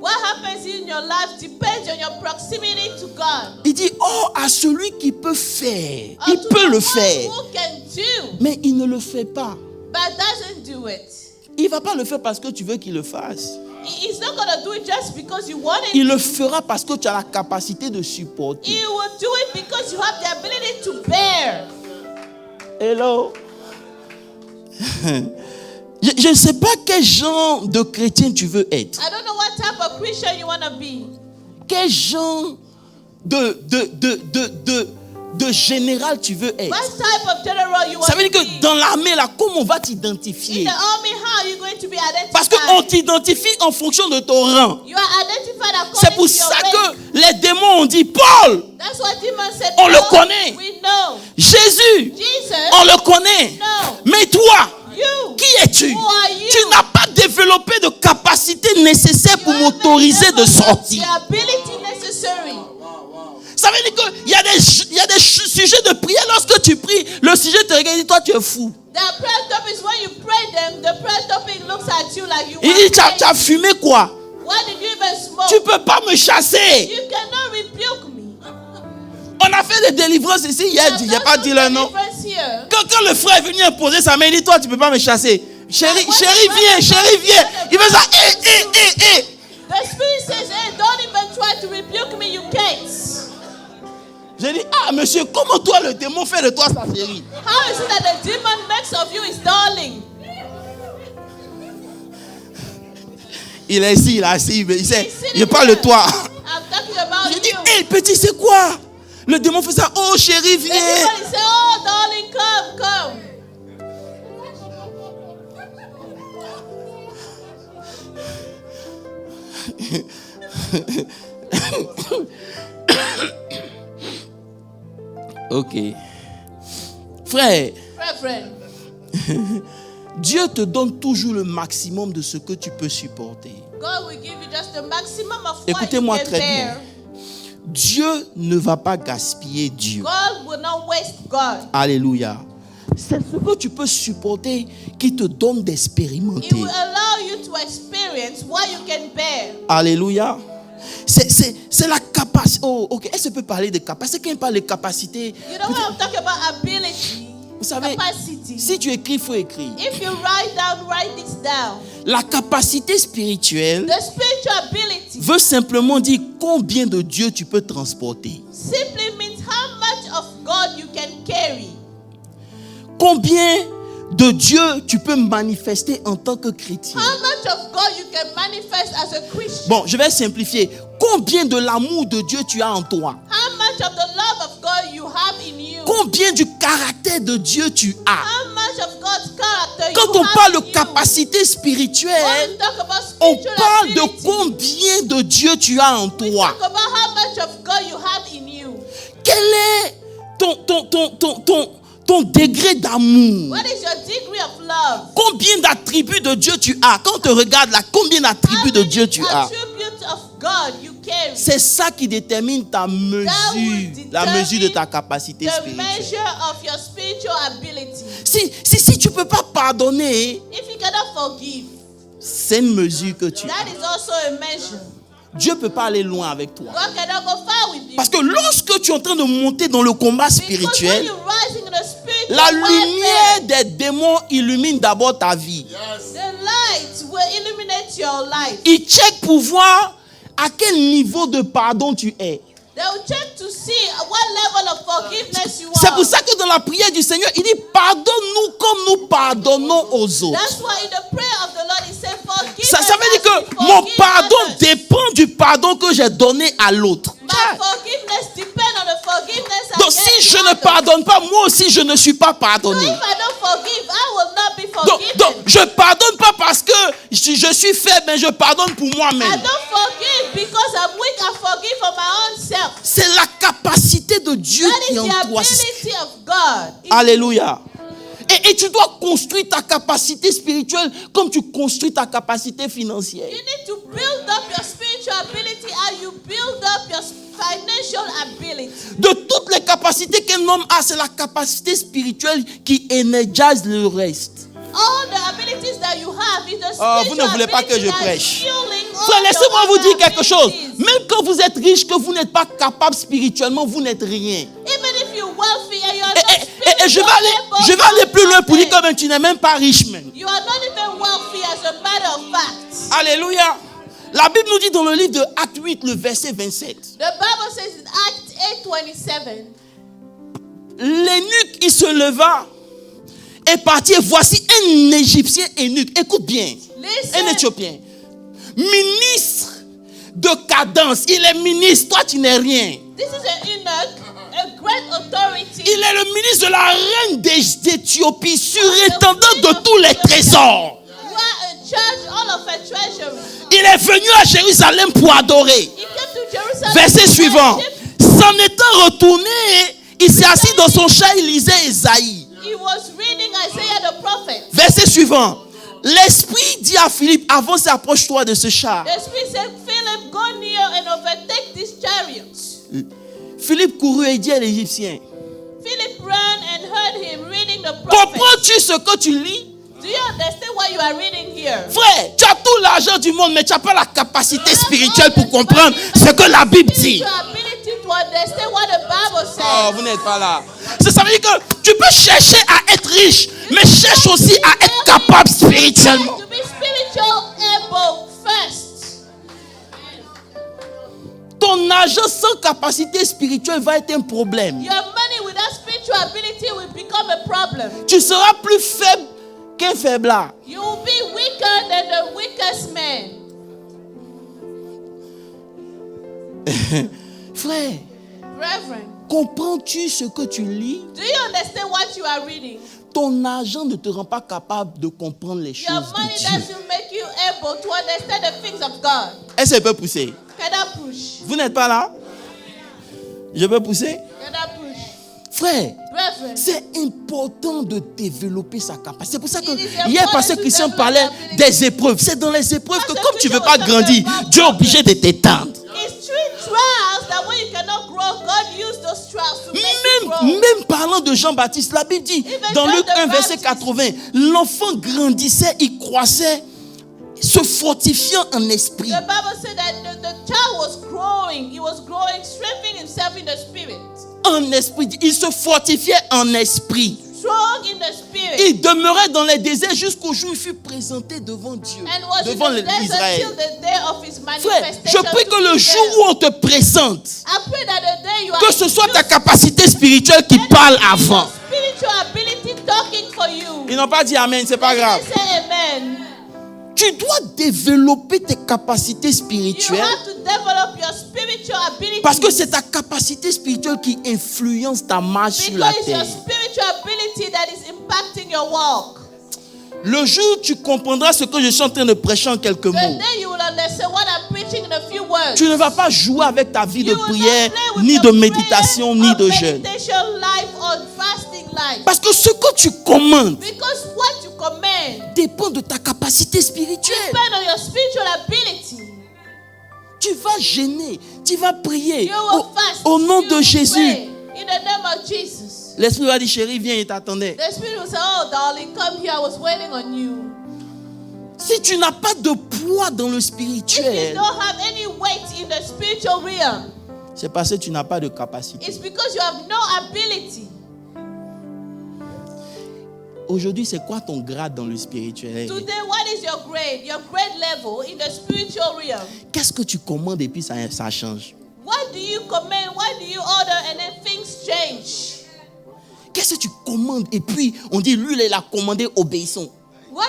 Il dit, oh, à celui qui peut faire, il peut le faire, mais il ne le fait pas. Il ne va pas le faire parce que tu veux qu'il le fasse.
He's not going to do it just because you want it.
Il le fera parce que tu as la capacité de supporter.
He will do it because you have the ability to bear.
Hello. Je ne sais pas quel genre de chrétien tu veux être.
I don't know what type of Christian you want to be.
Quel genre de général tu veux être.
What type of general you want
Ça veut dire
to
que
be?
dans l'armée, là, comment on va t'identifier?
In the army, how are you going to be identified?
Parce qu'on t'identifie en fonction de ton rang.
You are identified according
C'est pour
to your
ça
rank.
que les démons ont dit, Paul,
That's what demons said.
on le connaît.
We know.
Jésus,
Jesus,
on le connaît.
no.
Mais toi,
You,
qui es-tu?
who are you?
Tu n'as pas développé de capacité nécessaire pour
You
m'autoriser de
haven't
sortir.
the ability necessary.
Ça veut dire qu'il y a des sujets de prière. Lorsque tu pries, le sujet te regarde et dit, toi tu es fou.
The prayer topic is when you pray them, the prayer topic looks at you like you
Il dit, tu as fumé quoi?
Why did you even smoke?
Tu ne peux pas me chasser.
You cannot rebuke me.
On a fait des délivrances ici hier, il n'y a pas dit le nom. Quand le frère est venu imposer sa main, il dit, toi tu ne peux pas me chasser. Chérie, viens. Il veut ça,
The spirit says, hey, don't even try to rebuke me, you can't.
J'ai dit, ah monsieur, comment toi le démon fait de toi sa chérie?
How is it that the demon makes of you his darling?
Il est ici, il sait, il parle de toi.
I'm talking about
J'ai dit,
you.
hé petit, c'est quoi? Le démon fait ça, oh chérie, viens.
Everybody say, oh darling, come.
Ok. Frère, Dieu te donne toujours le maximum de ce que tu peux supporter.
God will give you just the maximum of what
Écoutez-moi
you can
très
bear.
bien. Dieu ne va pas gaspiller Dieu.
God will not waste God.
Alléluia. C'est ce que tu peux supporter qui te donne d'expérimenter.
He will allow you to experience what you can bear.
Alléluia. C'est la capacité. Oh, ok. Est-ce que peut parler de capacité? Quand il parle de capacité.
You know what I'm talking about? Ability.
Vous savez,
capacity.
si tu écris, il faut écrire.
If you write this down.
La capacité spirituelle
The spiritual ability
veut simplement dire combien de Dieu tu peux transporter.
simply means how much of God you can carry.
Combien de Dieu tu peux manifester en tant que chrétien.
How much of God you can manifest as a Christian.
Bon, je vais simplifier. Combien de l'amour de Dieu tu as en toi?
How much of the love of God you have in you.
Combien du caractère de Dieu tu as?
How much of God's character
Quand
you
on
have
parle
in
de
you.
capacité
When
spirituelle,
we talk about
on
spiritual
parle de
ability,
combien de Dieu tu as en
we
toi.
talk about how much of God you have in you.
Quel est ton degré d'amour.
What is your degree of love?
Combien d'attributs de Dieu tu as? Quand on te regarde là, combien d'attributs de Dieu tu as?
Attributes of God you carry.
C'est ça qui détermine ta mesure, la mesure de ta capacité
The
spirituelle.
measure of your spiritual ability.
Si tu ne peux pas pardonner,
If you cannot forgive,
c'est une mesure que tu as.
that is also a measure.
Dieu ne peut pas aller loin avec toi.
God cannot go far with you.
Parce que lorsque tu es en train de monter dans le combat
Because when
spirituel,
you're rising in the spiritual
la
warfare,
lumière des démons illumine d'abord ta vie.
the light will illuminate your life.
Il check pour voir à quel niveau de pardon tu es.
They will check to see what level of forgiveness you
C'est
are.
pour ça que dans la prière du Seigneur, il dit pardonne-nous comme nous pardonnons aux autres.
That's why in the prayer of the Lord, He said, forgive
Ça
us
veut dire
as we
que mon
forgive
pardon
others.
dépend du pardon que j'ai donné à l'autre.
My forgiveness depends on the forgiveness I
Donc
gave
si
to
je ne
others.
pardonne pas, moi aussi je ne suis pas
So
pardonné.
if I don't forgive, I will not be
Donc
forgiven.
je pardonne pas parce que je suis faible, mais je pardonne pour
I
moi-même.
don't forgive because I'm weak. I forgive for my own self.
C'est la capacité de Dieu
That
qui
is
est en
the
toi.
ability of God.
Alléluia. Et tu dois construire ta capacité spirituelle comme tu construis ta capacité financière.
You need to build up your spiritual ability as you build up your financial ability.
De toutes les capacités qu'un homme a, c'est la capacité spirituelle qui énergise le reste.
All the abilities that you have is the
Oh,
spiritual
vous ne voulez pas que je
ability that
prêche.
is fueling all
Frère, laissez-moi
your
vous dire
other
quelque chose.
abilities.
Même quand vous êtes riche, que vous n'êtes pas capable spirituellement, vous n'êtes rien.
Even if you're wealthy and you're
Et je vais aller plus loin pour dire que même tu n'es même pas riche même.
You are not even wealthy as a matter of fact.
Alléluia. La Bible nous dit dans le livre de Actes 8, le verset 27.
The Bible says in Acts 8:27.
L'eunuque, il se leva et partit. Et voici un Égyptien eunuque. Écoute bien.
Listen.
Un Éthiopien. Ministre de cadence. Il est ministre. Toi, tu n'es rien.
This is an eunuch, a great authority.
Il est le ministre de la reine d'Éthiopie, surintendant de tous les trésors.
You are in charge all of a treasury.
Il est venu à Jérusalem pour adorer.
He came to Jerusalem.
Verset
to
suivant.
worship.
S'en étant retourné, il s'est assis dans son chat, il lisait Ésaïe.
He was reading Isaiah the prophet.
Verset suivant. L'Esprit dit à Philippe, avance et approche-toi de ce char.
The Spirit said, Philip, go near and overtake these chariots.
Philippe courut et dit à l'Égyptien,
Philip ran and heard him reading the prophet.
comprends-tu ce que tu lis?
Do you understand what you are reading here?
Frère, tu as tout l'argent du monde, mais tu n'as pas la capacité spirituelle pour comprendre ce que la Bible dit.
Your ability to understand what the Bible says.
Oh, vous n'êtes pas là. Ça veut dire que tu peux chercher à être riche, mais cherche aussi à être capable spirituellement.
To be spiritual able first.
Ton argent sans capacité spirituelle va être un problème.
Your money without spiritual ability will become a problem.
Tu seras plus faible qu'un faiblard.
You will be weaker than the weakest man.
Frère,
Reverend,
comprends-tu ce que tu lis?
do you understand what you are reading?
Ton argent ne te rend pas capable de comprendre les
Your
choses
money
de Dieu.
doesn't make you able to understand the things of God.
Est-ce que je peux pousser?
Can I push?
Vous n'êtes pas là? Je peux pousser?
Can I push?
Frère,
Reverend,
c'est important de développer sa capacité. C'est pour ça que
It is
hier,
important
Pasteur
to
Christian
develop
parlait
ability.
des épreuves. C'est dans les épreuves que
Pasteur
comme tu ne veux
Christian
pas
was
grandir,
talking about
Dieu est obligé de t'étendre.
it's through trials that when you cannot grow, God used those trials to make you grow.
Même parlant de Jean-Baptiste, la Bible dit
Even
dans
John
Luc
the
1, verset
Baptist.
80, l'enfant grandissait, il croissait, se fortifiant en esprit.
The Bible said that the child was growing. He was growing, strengthening himself in the spirit.
En esprit, il se fortifiait en esprit.
Strong in the spirit.
Il demeurait dans les déserts jusqu'au jour où il fut présenté devant Dieu,
And was
devant
in the desert
l'Israël.
till the day of his
Frère,
manifestation.
je prie
to
que le jour
Israel.
où on te présente,
I pray that the day you are
que ce soit ta
used,
capacité spirituelle qui parle avant.
your spiritual ability talking for you.
Ils n'ont pas dit Amen, c'est pas grave.
They say amen.
Tu dois développer tes capacités
You
spirituelles
have to develop your spiritual ability.
parce que c'est ta capacité spirituelle qui influence ta marche sur la
because it's your
terre.
spiritual ability that is impacting your walk.
Le jour où tu comprendras ce que je suis en train de prêcher en quelques
The
mots,
day you will understand what I'm preaching in a few words.
tu ne vas pas jouer avec ta vie de
You will not
prière,
play with
ni
your
de
prayer
méditation, ni
or
de jeûne.
meditation life or fasting life.
Parce que ce que tu commandes
Because what you command
dépend de ta capacité spirituelle.
depends on your spiritual ability.
Tu vas gêner, tu vas prier
You will fast.
au nom
You
de
will
Jésus.
pray in the name of Jesus.
L'Esprit va dire, chérie, viens, il t'attendait.
The Spirit will say, oh, darling, come here. I was waiting on you.
Si tu n'as pas de poids dans le
If you
spirituel,
don't have any weight in the spiritual realm,
c'est parce que tu n'as pas de capacité.
it's because you have no ability.
Aujourd'hui, c'est quoi ton grade dans le spirituel?
Today, what is your grade level in the spiritual realm?
Qu'est-ce que tu commandes et puis ça change?
What do you command? What do you order? And then things change.
Qu'est-ce que tu commandes et puis on dit, lui, il a commandé, obéissons.
What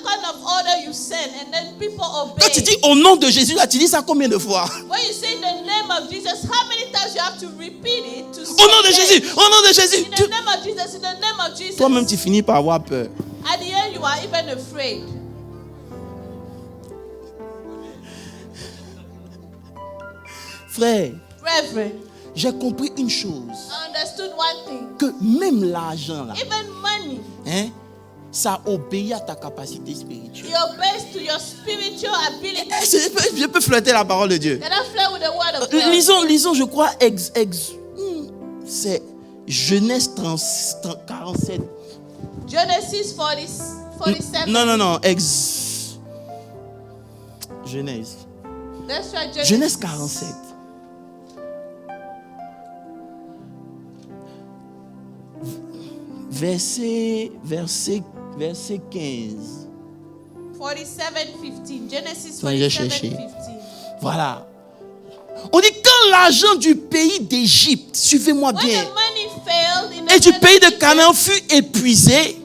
kind of order you send and then people obey?
Quand tu dis au nom de Jésus, là, tu dis ça combien de fois?
When you say the name of Jesus, how many times you have to repeat it to say
Au nom de
it?
Jésus, au nom de Jésus.
In the name of Jesus, in the name of Jesus.
Toi-même, tu finis par avoir peur.
At the end, you are even afraid.
Frère,
Brethren,
j'ai compris une chose.
I understood one thing.
Que même l'argent, là,
Even money,
hein, ça obéit à ta capacité spirituelle.
it obeys to your spiritual ability.
Je peux flirter la parole de Dieu.
Can I flirt with the word of God?
Lisons, je crois, c'est Genèse 47.
Genesis 47.
Non, Genèse.
Let's try Genesis.
Genèse 47. Verset 15.
47:15. Genesis
Ouais, j'ai cherché.
47:15.
Voilà. On dit quand l'argent du pays d'Égypte, suivez-moi
When
bien,
the money failed in the
et du
land
pays
of
de
Egypt,
Canaan fut épuisé,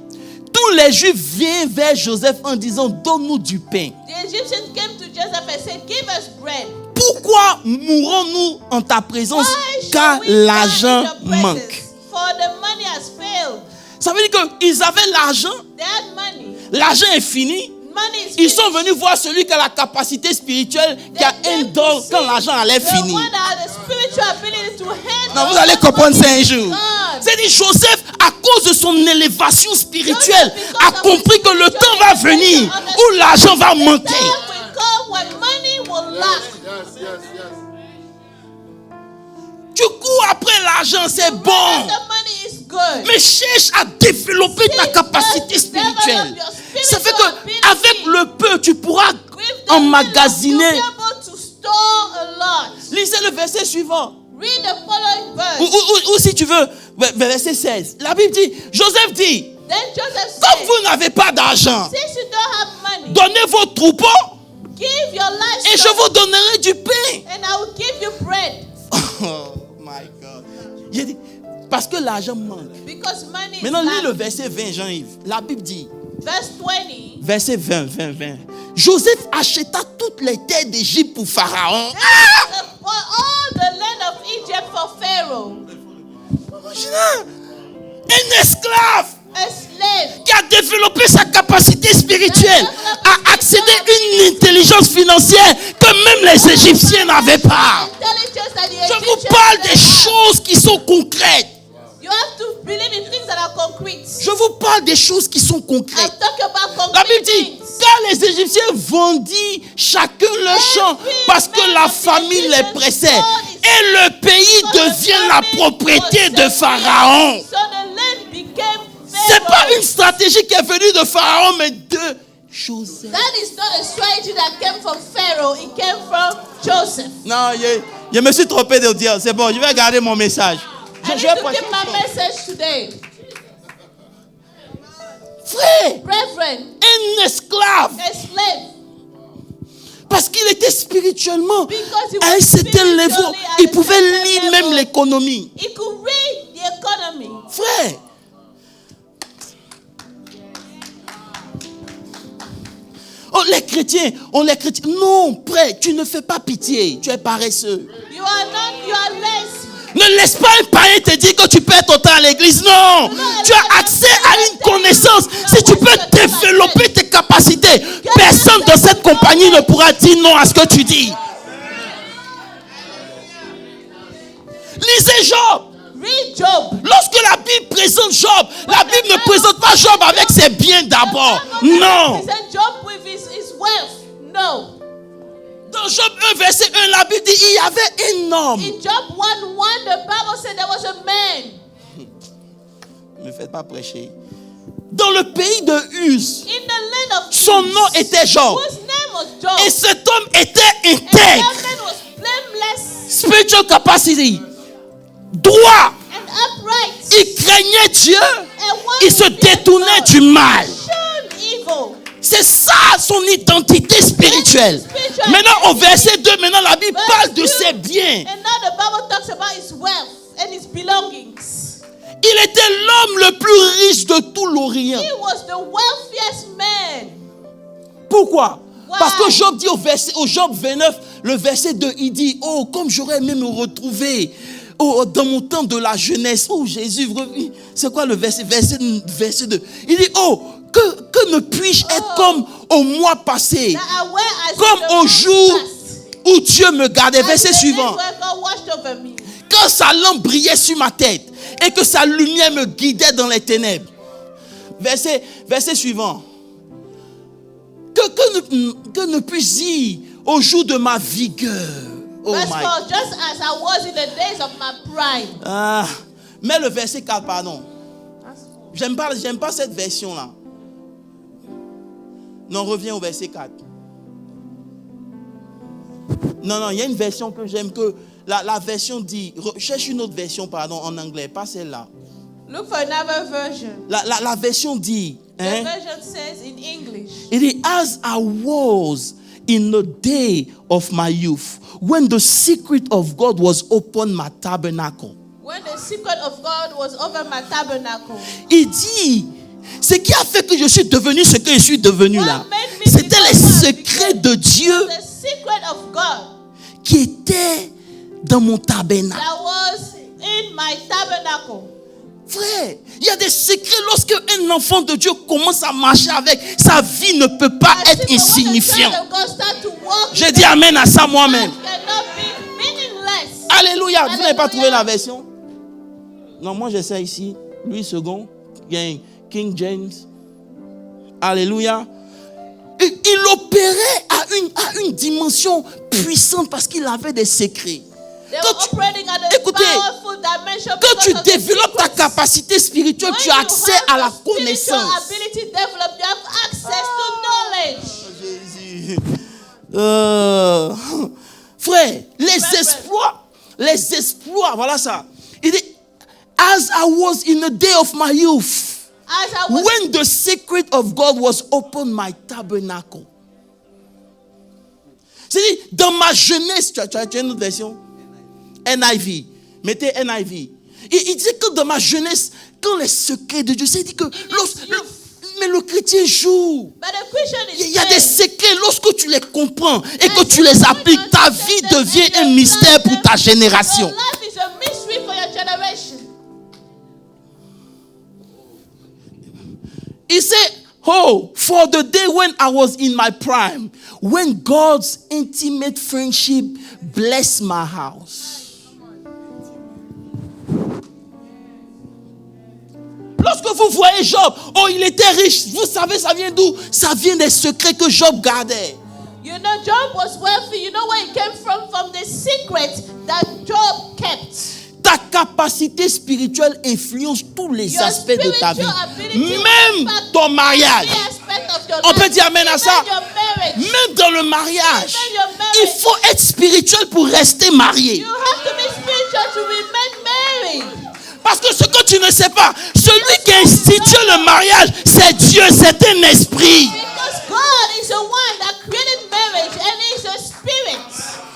tous les Juifs vinrent vers Joseph en disant, donne-nous du pain.
the Egyptians came to Joseph and said, give us bread.
Pourquoi mourrons-nous en ta présence
Why
car
shall we die
l'argent
in your presence?
manque?
For the money has failed.
Ça veut dire qu'ils avaient l'argent,
They had money.
l'argent est fini.
Money is
Ils sont
finished.
venus voir celui qui a la capacité spirituelle, qui a
They
un
came
don
to
quand
see
l'argent allait
the
finir.
one that had the spiritual ability to handle
Non, vous allez
the
comprendre
money
ça un jour.
is gone.
C'est-à-dire Joseph, à cause de son élévation spirituelle,
Joseph,
a
because of
compris
his
que le
spiritual
temps va venir
elevation,
où l'argent va
The
manquer.
time will come when money will lack.
Tu cours après l'argent, c'est bon.
The money is good.
Mais cherche à développer ta capacité spirituelle. Ça fait que avec le peu, tu pourras
With the
emmagasiner.
little, you'll be able to store a lot.
Lisez le verset suivant.
Read the following verse.
Ou si tu veux, verset 16. La Bible dit, Joseph dit,
Then Joseph
comme
said,
vous n'avez pas d'argent,
since you don't have money,
donnez vos troupeaux
give your
et je
livestock
vous donnerai du pain.
and I will give you bread.
Oh my God. J'ai dit, parce que l'argent manque.
Because money
Maintenant,
is
lis le
lacking.
verset 20, Jean-Yves. La Bible dit,
Verse 20.
verset 20. Joseph acheta toutes les terres d'Égypte pour Pharaon.
All the land of Egypt for Pharaoh.
Imaginez, un esclave
A slave.
qui a développé sa capacité spirituelle a accédé à une intelligence financière que même les Égyptiens n'avaient pas.
Intelligence that the
Je vous
Egyptians
parle
didn't
des
have.
choses qui sont concrètes.
You have to believe in things that are concrete.
Je vous parle des choses qui sont concrètes.
I'm talking about
La
concrete
Bible dit,
things.
car les Égyptiens vendirent chacun leur champ parce que la famine les pressait. Et le pays devient la propriété de Pharaon.
So the land became
C'est pas
Pharaoh.
une stratégie qui est venue de Pharaon, mais de Joseph.
That is not a strategy that came from Pharaoh. It came from Joseph.
Non, je me suis trompé de dire. C'est bon, je vais garder mon message.
I need to keep my message today.
Frère,
Brethren,
un esclave,
a slave.
parce qu'il était spirituellement
Because he
à un
was
certain niveau,
spiritually at
il
a
pouvait
certain
lire
level.
même l'économie.
He could read the economy.
Frère, les chrétiens, non, prêt, tu ne fais pas pitié, tu es paresseux.
You are lazy.
Ne laisse pas un païen te dire que tu perds ton temps à l'église. Non, tu as accès à une connaissance. Si tu peux développer tes capacités, personne dans cette compagnie ne pourra dire non à ce que tu dis. Lisez Job.
Read Job.
Lorsque la Bible présente Job, la Bible ne présente pas Job avec ses biens d'abord. Non.
Present Job with his wealth. No.
Dans Job 1, verset 1, la Bible dit il y avait un homme.
In Job 1:1, the Bible said there was a man.
Ne me faites pas prêcher. Dans le pays de Uz,
In the land of
son nom était Job.
whose name was Job.
Et cet homme était
And
intègre.
that man was blameless
Spiritual capacity. Droit.
and upright.
Il craignait Dieu.
And one
Il se
who feared
détournait
God
du mal.
shunned evil.
C'est ça son identité spirituelle. Maintenant au verset 2, maintenant la Bible parle de ses biens.
And now the Bible talks about his wealth and his belongings.
Il était l'homme le plus riche de tout l'Orient.
He was the wealthiest man.
Pourquoi?
Why?
Parce que Job dit au Job 29, le verset 2, il dit, oh, comme j'aurais aimé me retrouver dans mon temps de la jeunesse. Oh, Jésus, c'est quoi le verset 2? Il dit, oh, que ne puis-je être comme au mois passé, comme au jour où Dieu me gardait. Verset suivant. Quand sa lampe brillait sur ma tête et que sa lumière me guidait dans les ténèbres. Verset suivant. Que ne puis-je dire au jour de ma vigueur. Oh
Verse
my.
4, just as I was in the days of my prime.
Ah, mais le verset 4, pardon. J'aime pas cette version-là. Non, reviens au verset 4. Non, il y a une version que j'aime, que la version dit, cherche une autre version, pardon, en anglais, pas celle-là.
Look for another version.
La version dit,
The version says in English.
it is as I was in the day of my youth, when the secret of God was upon my tabernacle.
When the secret of God was over my tabernacle.
Il dit, ce qui a fait que je suis devenu ce que je suis devenu là, c'était les secrets de Dieu
The secret of God
qui étaient dans mon tabernacle.
that was in my tabernacle.
Frère, il y a des secrets lorsque un enfant de Dieu commence à marcher avec, sa vie ne peut pas être insignifiante. J'ai dit amen à ça moi-même. Alléluia. Vous n'avez pas trouvé la version? Non, moi j'essaie ici. Louis II, King James. Alléluia. Il opérait à une dimension puissante parce qu'il avait des secrets. Écoutez, quand tu développes ta capacité spirituelle, tu as accès à la connaissance. Frère, les exploits, voilà ça. Il dit, as I was in the day of my youth, when the secret of God was upon my tabernacle. C'est-à-dire, dans ma jeunesse, tu as une autre version? NIV. Mettez NIV. Il dit que dans ma jeunesse, quand les secrets de Dieu, c'est dit que mais le chrétien joue. Il y a des secrets, lorsque tu les comprends et que tu les appliques, ta vie devient un mystère pour ta génération. Il said, oh, for the day when I was in my prime, when God's intimate friendship blessed my house. Lorsque vous voyez Job, oh, il était riche. Vous savez, ça vient d'où? Ça vient des secrets que Job gardait.
You know, Job was wealthy. You know where it came from? From the secret that Job kept.
Ta capacité spirituelle influence tous les aspects de ta vie. Même ton mariage. On peut dire amen à ça. Même dans le mariage, il faut être spirituel pour rester marié.
You have to be spiritual to remain married.
Parce que ce que tu ne sais pas, celui qui a institué le mariage, c'est Dieu, c'est un esprit.
Because God is the one that created marriage and is a spirit.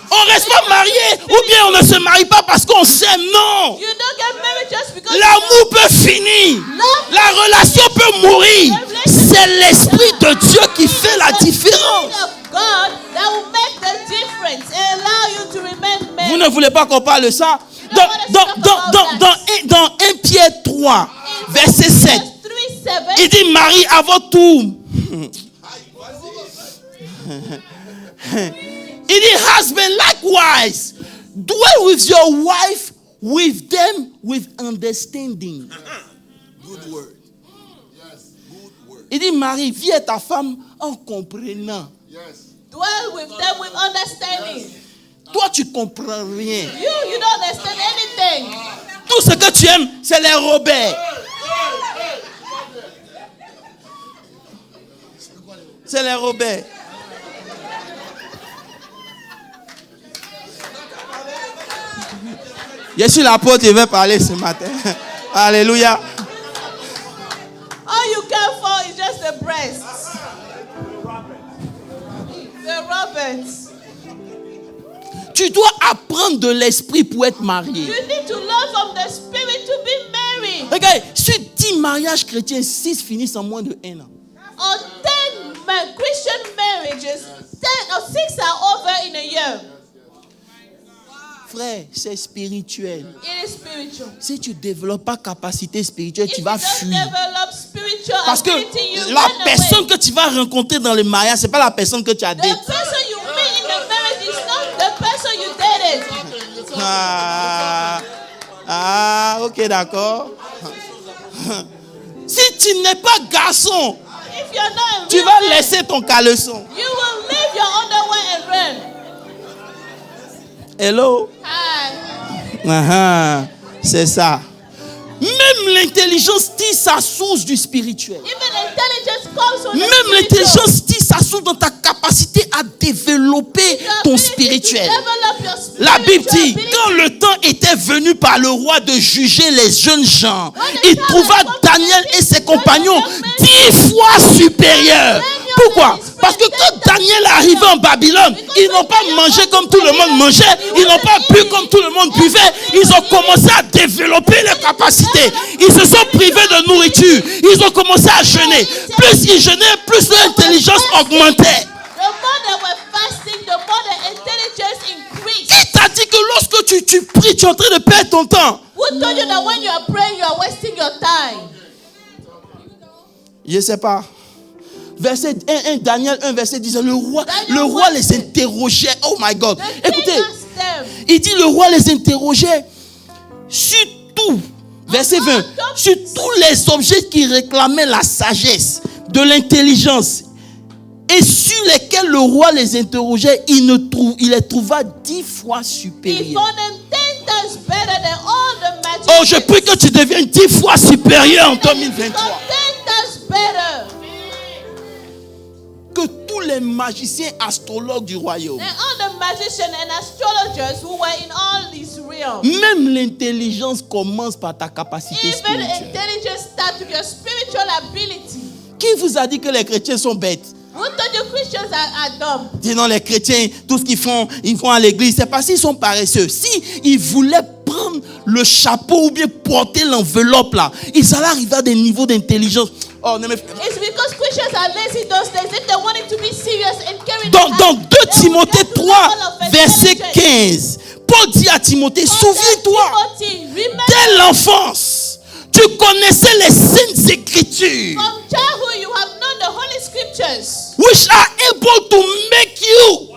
On reste pas marié ou bien on ne se marie pas parce qu'on s'aime, non.
You don't get married just because
l'amour peut finir. La relation peut mourir. C'est l'esprit de Dieu qui fait la différence. Vous ne voulez pas qu'on parle de ça? Dans 1 Pierre 3, verset 7, il dit Marie avant tout. Il dit husband likewise dwell with your wife with them with understanding.
Good word. Yes, good word.
Il dit, Marie, vis avec ta femme en comprenant.
Yes.
Dwell with them with understanding.
Toi, tu comprends rien.
You don't understand anything.
Tout ce que tu aimes, c'est les Robert. C'est les Robert. Je suis l'apôtre, je vais parler ce matin. Alléluia.
All you care for is just the breasts. The Roberts.
Tu dois apprendre de l'esprit pour être marié.
You need to learn from the spirit to be married.
Regarde, sur 10 mariages chrétiens, 6 finissent en moins de 1 an.
On 10 Christian marriages, 6 are over in a year.
Frère, c'est spirituel.
It is spiritual.
Si tu ne développes pas capacité spirituelle,
If
tu
you
vas
don't
fuir.
develop spiritual
Parce que
ability, you
la
run
personne
away.
que tu vas rencontrer dans le mariage, ce n'est pas la personne que tu as
The
date.
person you meet in the marriage is not the person you dated.
Ok, d'accord. Si tu n'es pas garçon,
If you're not a
tu
real
vas
man,
laisser ton caleçon.
you will leave your underwear and run.
Hello?
Hi.
C'est ça. Même l'intelligence tire sa source du spirituel.
Even intelligence comes from the
Même
spiritual.
l'intelligence tire sa source dans ta capacité à développer ton spirituel. La Bible dit, quand le temps était venu par le roi de juger les jeunes gens, il trouva Daniel et ses compagnons 10 fois supérieurs. Pourquoi? Parce que quand Daniel est arrivé en Babylone, ils n'ont pas mangé comme tout le monde mangeait, ils n'ont pas bu comme tout le monde buvait, ils ont commencé à développer leurs capacités. Ils se sont privés de nourriture, ils ont commencé à jeûner. Plus ils jeûnaient, plus leur intelligence augmentait.
The more they were fasting, the more the intelligence increased.
Qui t'a dit que lorsque tu pries, tu es en train de perdre ton temps?
Who told you that when you are praying, you are wasting your time?
Je ne sais pas. Verset 1, Daniel 1, verset 10. Le roi les interrogeait. Oh my God.
The
Écoutez,
king asked them,
il dit le roi les interrogeait sur tout. Verset 20. Sur tous les objets qui réclamaient la sagesse, de l'intelligence, et sur lesquels le roi les interrogeait, il les trouva 10 fois
he
supérieurs.
found them 10 times better than all the magic.
Oh, je prie que tu deviennes 10 fois supérieur en 2023.
10 times better
Que tous les magiciens astrologues du royaume,
than all the magicians and astrologers who were in all these realms.
même l'intelligence commence par ta capacité
Even
spirituelle.
intelligence starts with your spiritual ability.
Qui vous a dit que les chrétiens sont bêtes?
Who told you Christians are dumb?
Dis non, les chrétiens, tout ce qu'ils font, ils vont à l'église. C'est parce qu'ils sont paresseux. Si ils voulaient prendre le chapeau ou bien porter l'enveloppe là, ils allaient arriver à des niveaux d'intelligence. Oh, non, mais...
It's because Christians are lazy those days. If they wanted to be serious and carry
Donc 2 Timothée 3, verset 15. Paul dit à Timothée, souviens-toi, dès l'enfance, tu connaissais les saintes écritures,
From childhood, you have known the Holy Scriptures.
which are able to make you.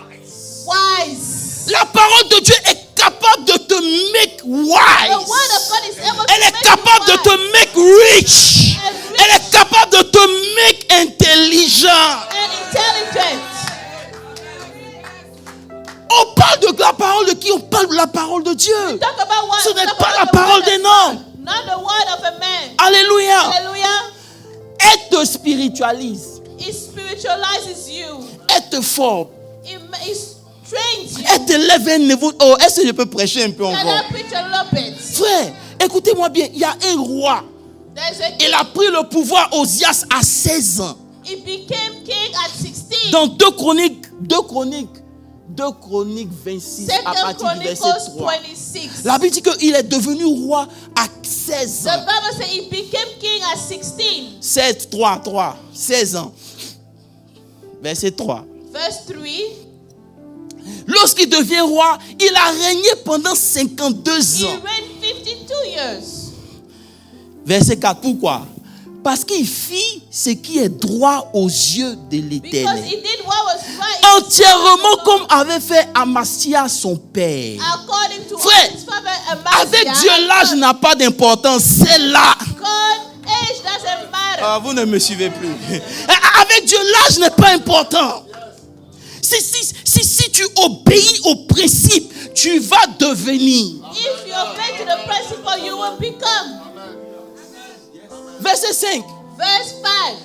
Wise.
La parole de Dieu est capable de te make
The word of
wise.
God is able to
Elle est
make
capable
you
de te
wise
make rich. Elle est capable de te make intelligent.
and intelligent.
On parle de la parole de qui? On parle de la parole de Dieu.
Talk about what?
Ce n'est
Talk
pas
about
la
the
parole
word
d'un
of
homme.
God, not the word of a man.
Alléluia.
Hallelujah.
Elle te spiritualise.
It spiritualizes you.
Elle te forme.
It trains you.
Elle te lève un niveau. Oh, est-ce que je peux prêcher un peu
Can
encore?
I preach a little bit?
Frère, écoutez-moi bien. Il y a un roi.
There's a
Il a pris le pouvoir Osias à 16 ans.
He became king at 16.
Dans 2 Chroniques 26 à
Second
partir du verset
Chronicles
3.
26.
La Bible dit qu'il est devenu roi à 16
The
ans.
Bible says he became king at 16.
16 ans. Verset 3.
Verse 3.
Lorsqu'il devient roi, il a régné pendant 52
He
ans.
reigned 52 years.
Verset 4. Pourquoi? Parce qu'il fit ce qui est droit aux yeux de
Because
l'Éternel.
he did what was right.
Entièrement comme avait fait Amasia son père.
According to
Frère,
his father Amaziah,
avec Dieu, l'âge n'a pas d'importance. C'est là.
God, age doesn't matter.
Ah, vous ne me suivez plus. Avec Dieu, l'âge n'est pas important. Si tu obéis au principe, tu vas devenir.
If you obey to the principle, you will become.
Verset 5.
Verse 5.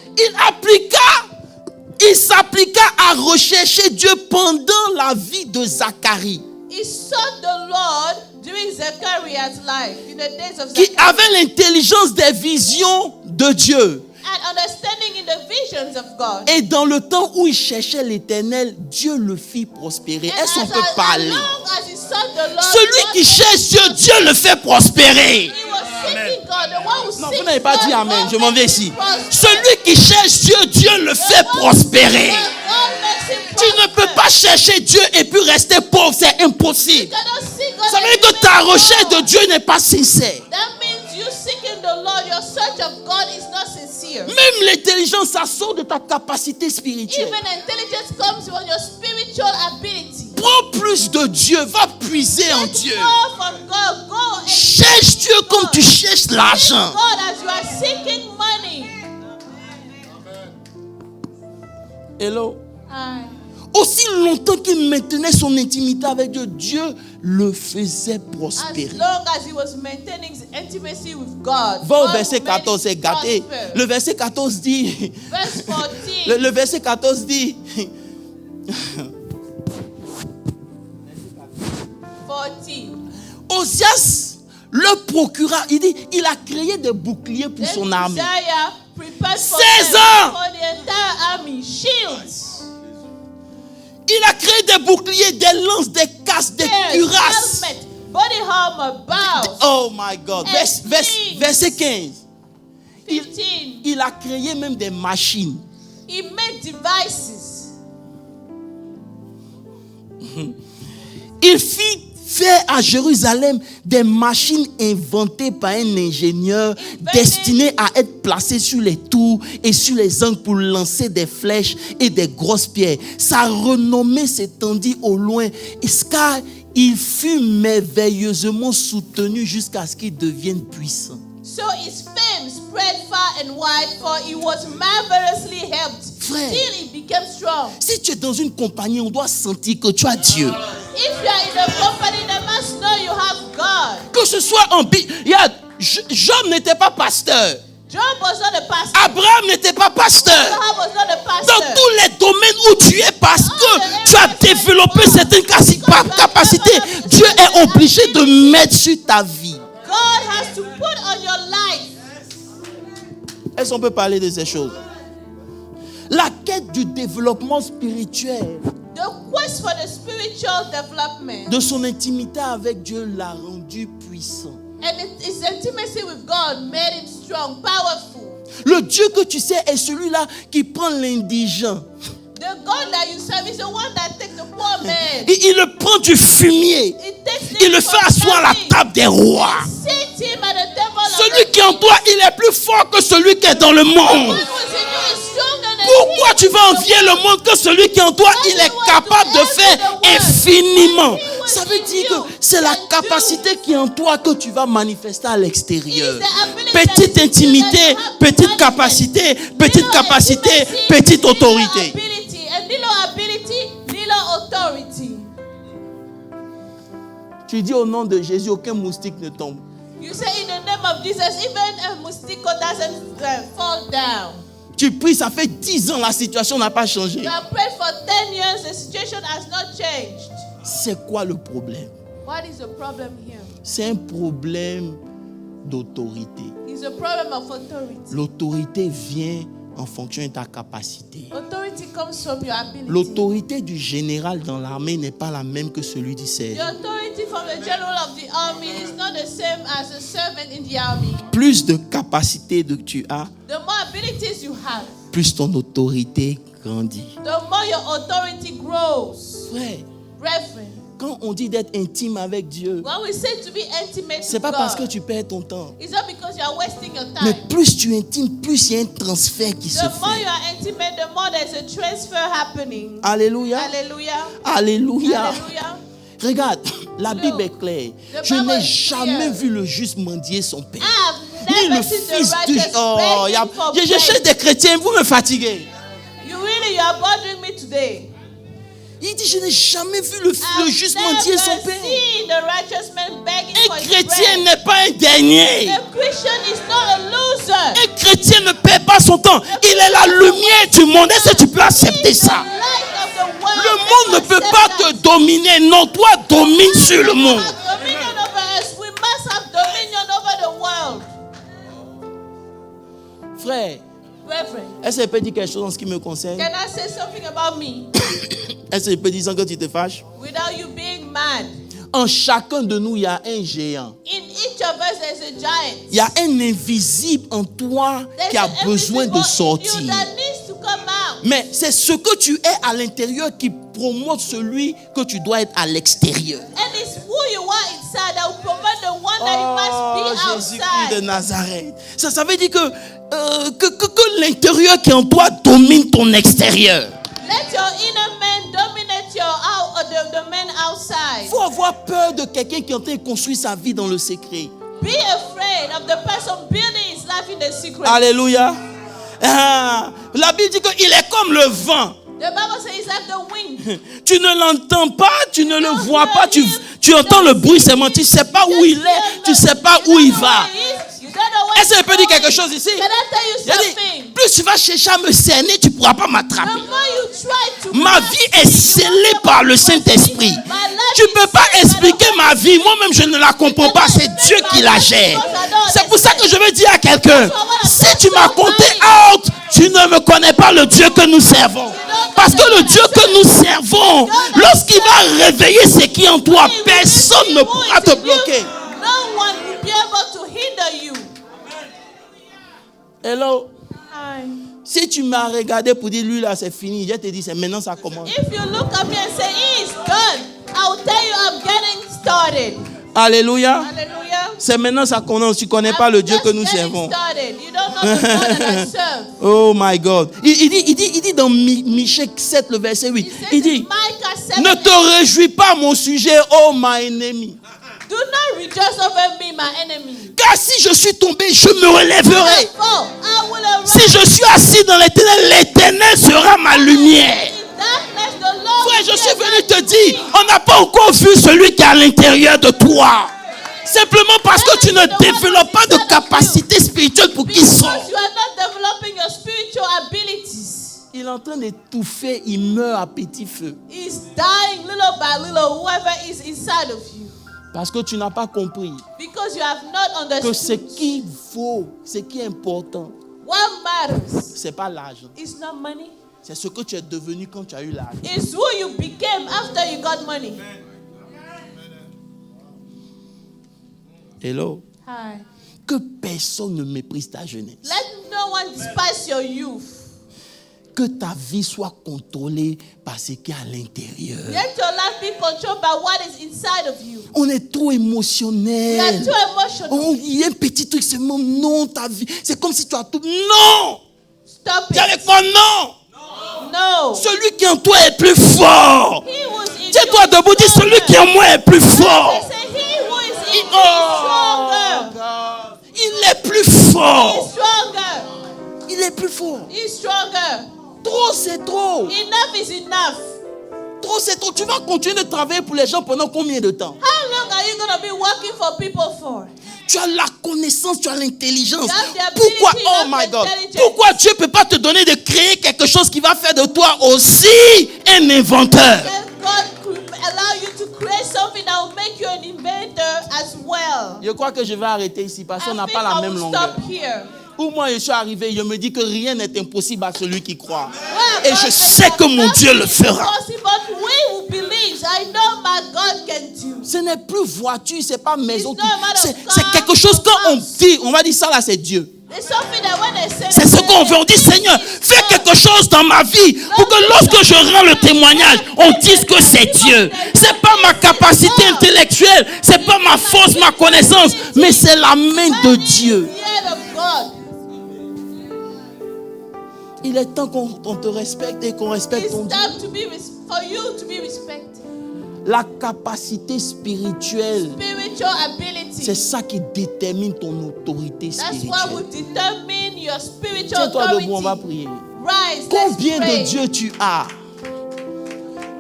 Il s'appliqua à rechercher Dieu pendant la vie de Zacharie,
He sought the Lord during Zechariah's life, in the days of
qui
Zechariah,
avait l'intelligence des visions de Dieu.
and understanding in the visions of God.
Et dans le temps où il cherchait l'Éternel, Dieu le fit prospérer.
And
Est-ce qu'on
as
peut parler?
long as he sought the Lord,
Celui
God
qui cherche Dieu, Dieu le fait prospérer.
He was seeking God. The one who
Non,
seeks
vous n'avez pas
God,
dit Amen.
God
Je m'en vais
makes
ici.
him prosper.
Celui qui cherche Dieu, Dieu le fait prospérer.
God makes him
Tu ne peux
prosper.
pas chercher Dieu et puis rester pauvre, c'est impossible.
You cannot seek God
Ça veut
and
dire que
remain
ta recherche
poor.
de Dieu n'est pas sincère.
That means you seeking the Lord. Your search of God is not sincere.
Même l'intelligence, ça sort de ta capacité spirituelle.
Even intelligence comes from your spiritual ability.
Prends plus de Dieu, va puiser en
Get
Dieu.
more from God. Go and
Cherche Dieu comme tu cherches l'argent.
seek God as you are seeking money.
Hello.
Aye.
Aussi longtemps qu'il maintenait son intimité avec Dieu, Dieu le faisait
As
prospérer.
long as he was maintaining his intimacy with God.
Va au
God
verset
will make
14,
him
c'est gâté.
prosper.
Le verset 14 dit,
Verse 14.
le verset 14 dit,
14.
Osias le procura, il dit, il a créé des boucliers pour
Then
son armée.
Uzziah prepared for
16
them,
ans.
for the entire army. Shields.
Il a créé des boucliers, des lances, des casques, des
Spears,
cuirasses.
helmet, body armor, bows.
Oh my God.
And
Verset 15.
15.
Il a créé même des machines.
He made devices.
Il fit faire à Jérusalem des machines inventées par un ingénieur destinées à être placées sur les tours et sur les angles pour lancer des flèches et des grosses pierres. Sa renommée s'étendit au loin, car il fut merveilleusement soutenu jusqu'à ce qu'il devienne puissant.
So his fame spread far and wide, for he was marvelously helped.
Frère.
Till he became strong.
Si tu es dans une compagnie, on doit sentir que tu as Dieu.
If you are in a company, they must know you have God.
Que ce soit en Bible. Job n'était pas pasteur.
Job was not a pastor.
Abraham n'était pas pasteur.
Abraham was not a pastor.
Dans tous les domaines où tu es, parce que tu as développé certaines capacités, Dieu est obligé de mettre sur ta vie.
God has to put on your life.
Est-ce qu'on peut parler de ces choses? La quête du développement spirituel,
The quest for the spiritual development
de son intimité avec Dieu l'a rendu puissant.
and his intimacy with God made him strong, powerful.
Le Dieu que tu sais est celui-là qui prend l'indigent.
The God that you serve is the one that takes the poor man.
Il le prend du fumier.
It takes
Il
him
le
from
fait asseoir à la
nothing.
table des rois.
Sit him at the table of
Celui
the
qui est en toi, il est plus fort que celui qui est dans le monde.
one who is in you is stronger than
Pourquoi
he.
tu vas envier le monde que celui qui est en toi, il est capable de faire infiniment? Ça veut dire que c'est la capacité qui est en toi que tu vas manifester à l'extérieur. Petite intimité, petite capacité, petite capacité, petite autorité.
Little ability, little authority.
Tu dis au nom de Jésus, aucun moustique ne tombe.
You say in the name of Jesus, even a mosquito doesn't fall down.
Tu pries, ça fait 10 ans, la situation n'a pas changé.
You have prayed for 10 years, the situation has not changed.
C'est quoi le problème?
What is the problem here?
C'est un problème d'autorité.
It's a problem of authority.
L'autorité vient en fonction de ta capacité.
Authority comes from your ability.
L'autorité du général dans l'armée n'est pas la même que celui du
The
sergent.
authority from the general of the army is not the same as a servant in the army.
Plus de capacité que tu as,
The more abilities you have,
plus ton autorité grandit.
the more your authority grows.
Frère,
Brethren,
quand on dit d'être intime avec Dieu,
when we say to be intimate
c'est
with
pas parce que
God,
tu perds ton temps.
it's not because you are wasting your
Mais
time.
plus tu es intime, plus il y a un transfert qui se
The more
fait.
you are intimate, the more there's a transfer happening.
Alléluia.
Hallelujah.
Alléluia.
Hallelujah.
Regarde, la
Look,
Bible est claire.
the
Je
Bible
n'ai
is
jamais
clear.
vu le juste mendier son père.
I've
Ni
never
le
seen the
fils du...
righteous
Oh,
begging for
je cherche
bread.
des chrétiens, vous me fatiguez.
You are bothering me today.
Il dit, je n'ai jamais vu le
I've
juste mendier son
never
père.
seen the righteous man begging for
Un
his
chrétien
bread.
n'est pas un dernier.
A Christian is not a loser.
Un chrétien ne perd pas son temps. Il est la lumière du monde. Est-ce que tu peux accepter
He's
ça?
the light of the world.
Le monde ne
Let's
peut
accept
pas
that.
te dominer. Non, toi domine sur le monde.
Have dominion over us. We must have dominion over the world.
Frère,
Reverend,
est-ce que je peux dire quelque chose en ce qui me concerne?
can I say something about me
Est-ce que je peux dire sans que tu te fâches?
without you being mad?
En chacun de nous, il y a un géant.
In each of us, there's a giant.
Il y a un invisible en toi qui a besoin de sortir.
You that needs to come out.
Mais c'est ce que tu es à l'intérieur qui promote celui que tu dois être à l'extérieur.
And it's who you are inside that will promote the one that you must be
Jésus-Christ de
outside.
Nazareth. Ça veut dire que l'intérieur qui est en toi domine ton extérieur.
Let your inner man dominate the man outside.
Il faut avoir peur de quelqu'un qui est en train de construire sa vie dans le secret.
Be afraid of the person building his life in the secret.
Alléluia. Ah, la Bible dit qu'il est comme le vent.
The Bible says it's like the wind.
Tu ne l'entends pas, tu ne le vois pas, tu entends le bruit seulement, tu ne sais pas où il est, tu ne sais pas où il va. Est-ce que je peux dire quelque chose ici?
Can I tell you
Il a dit,
something?
plus tu vas chercher à me cerner, tu ne pourras pas m'attraper.
The more you try to
Ma vie est scellée par le Saint-Esprit. Tu ne peux pas expliquer ma vie. Moi-même, je ne la comprends pas. C'est Dieu qui la gère. C'est pour ça que je veux dire à quelqu'un, si tu m'as compté out, tu ne me connais pas le Dieu que nous servons. Parce que le Dieu que nous servons, lorsqu'il va réveiller ce qui est en toi, personne ne pourra te bloquer.
No one will be able to hinder you.
Hello.
Hi.
Si tu m'as regardé pour dire lui là c'est fini, je te dis c'est maintenant ça commence.
If you look at me and say, it's done, I'll tell you I'm getting started.
Alléluia.
Hallelujah.
C'est maintenant ça commence. Tu ne connais pas le Dieu que nous servons.
You don't know the God that I serve.
Oh my God. Il dit dans Michée 7, le verset 8. Il dit, ne te réjouis pas mon sujet, oh my enemy.
Do not rejoice over me, my enemy.
Car si je suis tombé, je me relèverai.
I will arise.
Si je suis assis dans l'éternel, l'éternel sera ma lumière.
In darkness, the Lord
Frère, je
will
suis
be
venu
my
te
light.
dire, on n'a pas encore vu celui qui est à l'intérieur de toi. Simplement parce que tu ne développes pas de capacité spirituelle pour qu'il sorte.
Because you are not developing your spiritual abilities.
Il est en train d'étouffer, il meurt à petit feu.
He's dying little by little, whoever is inside of you.
Parce que tu n'as pas compris
Because you have not
que ce
understood.
qui vaut, ce qui est important,
What matters
c'est pas l'argent.
is not money.
C'est ce que tu es devenu quand tu as eu l'argent.
It's who you became after you got money.
Hello.
Hi.
Que personne ne méprise ta jeunesse.
Let no one despise your youth.
Que ta vie soit contrôlée par ce qui est à l'intérieur.
Let your life be controlled by what is inside of you.
On est trop
You are
émotionnel.
too emotional.
Oh, il y a un petit truc seulement. Non, ta vie. C'est comme si tu as tout. Non.
Stop
Dis avec
it.
moi, non.
No.
Celui qui est en toi est plus fort.
He who is in
Tiens-toi
you is
debout, dis celui qui est en moi est plus fort.
They say he who is in you is
Oh,
stronger.
God. Il est plus fort.
He's stronger.
Il est plus fort.
He's stronger.
Trop, c'est trop.
Enough is enough.
Trop, c'est trop. Tu vas continuer de travailler pour les gens pendant combien de temps?
How long are you going to be working for people for?
Tu as la connaissance, tu as l'intelligence.
You have the ability,
Pourquoi,
you
oh
have
my
the
God,
intelligence.
pourquoi Dieu ne peut pas te donner de créer quelque chose qui va faire de toi aussi un inventeur?
Can God allow you to create something that will make you an inventor as well?
Je crois que je vais arrêter ici parce qu'on
I
n'a
think
pas la
I
même
will
longueur.
stop here.
Où moi je suis arrivé, je me dis que rien n'est impossible à celui qui croit.
Well,
Et
God
je
says
sais que mon
nothing
Dieu le
is
fera.
impossible, but we who believes, I know my God can do.
Ce n'est plus voiture, c'est pas maison.
It's not a matter of
C'est
car
quelque chose
or
quand on
house.
dit, on va dire ça là, c'est Dieu.
There's something that when they say,
C'est ce qu'on veut. On dit, Seigneur, fais quelque chose dans ma vie pour que lorsque je rends le témoignage, on dise que c'est Dieu. C'est pas ma capacité intellectuelle, c'est pas ma force, ma connaissance, mais c'est la main de Dieu.
The hand of God.
Il est temps qu'on te respecte et qu'on respecte
It's
ton Dieu.
time to be for you to be respected.
La capacité spirituelle,
Spiritual ability.
c'est ça qui détermine ton autorité
That's what will
spirituelle.
determine your spiritual
Tiens-toi
authority.
debout, on va prier.
Rise,
Combien
let's pray.
de dieux tu as?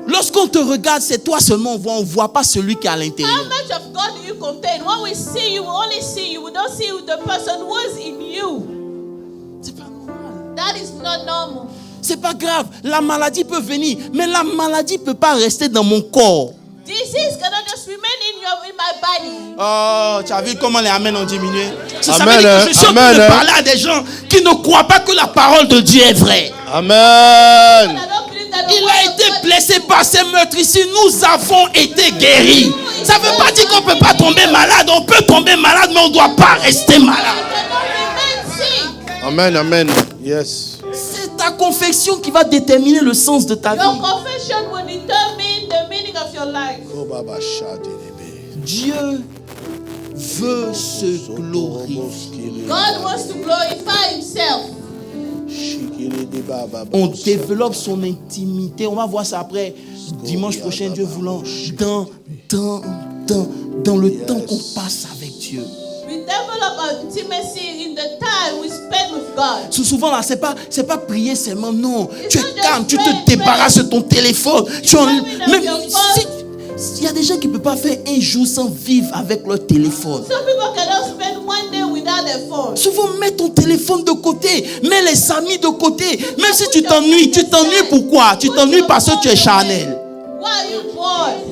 Lorsqu'on te regarde, c'est toi seulement on ne voit pas celui qui est à
How
l'intérieur.
much of God do you contain? When we see you, we only see you. We don't see the person who is in you.
C'est pas normal.
That is not normal.
C'est pas grave. La maladie peut venir, mais la maladie ne peut pas rester dans mon corps.
Disease cannot just remain in my body.
Oh, tu as vu comment les amens ont diminué? Ça
Amen,
veut dire que je suis en train de
amen.
parler à des gens qui ne croient pas que la parole de Dieu est vraie.
Amen.
I don't believe that the
Il
word
a
of
été
God
blessé par ces meurtres ici. Nous avons été guéris. Ça ne veut pas dire qu'on ne peut pas tomber malade. On peut tomber malade, mais on ne doit pas rester malade.
cannot remain sick.
Amen. Amen. Yes.
C'est ta confession qui va déterminer le sens de ta
Your
vie.
confession will determine the meaning of your life.
Oh, Baba Shadinebe.
Dieu veut se glorifier.
God wants to glorify himself.
On développe son intimité. On va voir ça après. Dimanche prochain, Dieu voulant. Dans le temps qu'on passe avec Dieu.
We develop intimacy in the time we spend with God.
Souvent là, c'est pas prier seulement, non. Tu
not
es
just
calme, tu
pray,
te débarrasses de ton téléphone. Même
your
il y a des gens qui ne peuvent pas faire un jour sans vivre avec leur téléphone.
Some people cannot spend one day without their phone.
Souvent, mets ton téléphone de côté, mets les amis de côté. Même si tu t'ennuies pourquoi? Tu t'ennuies parce que tu es charnel.
Why are you bored?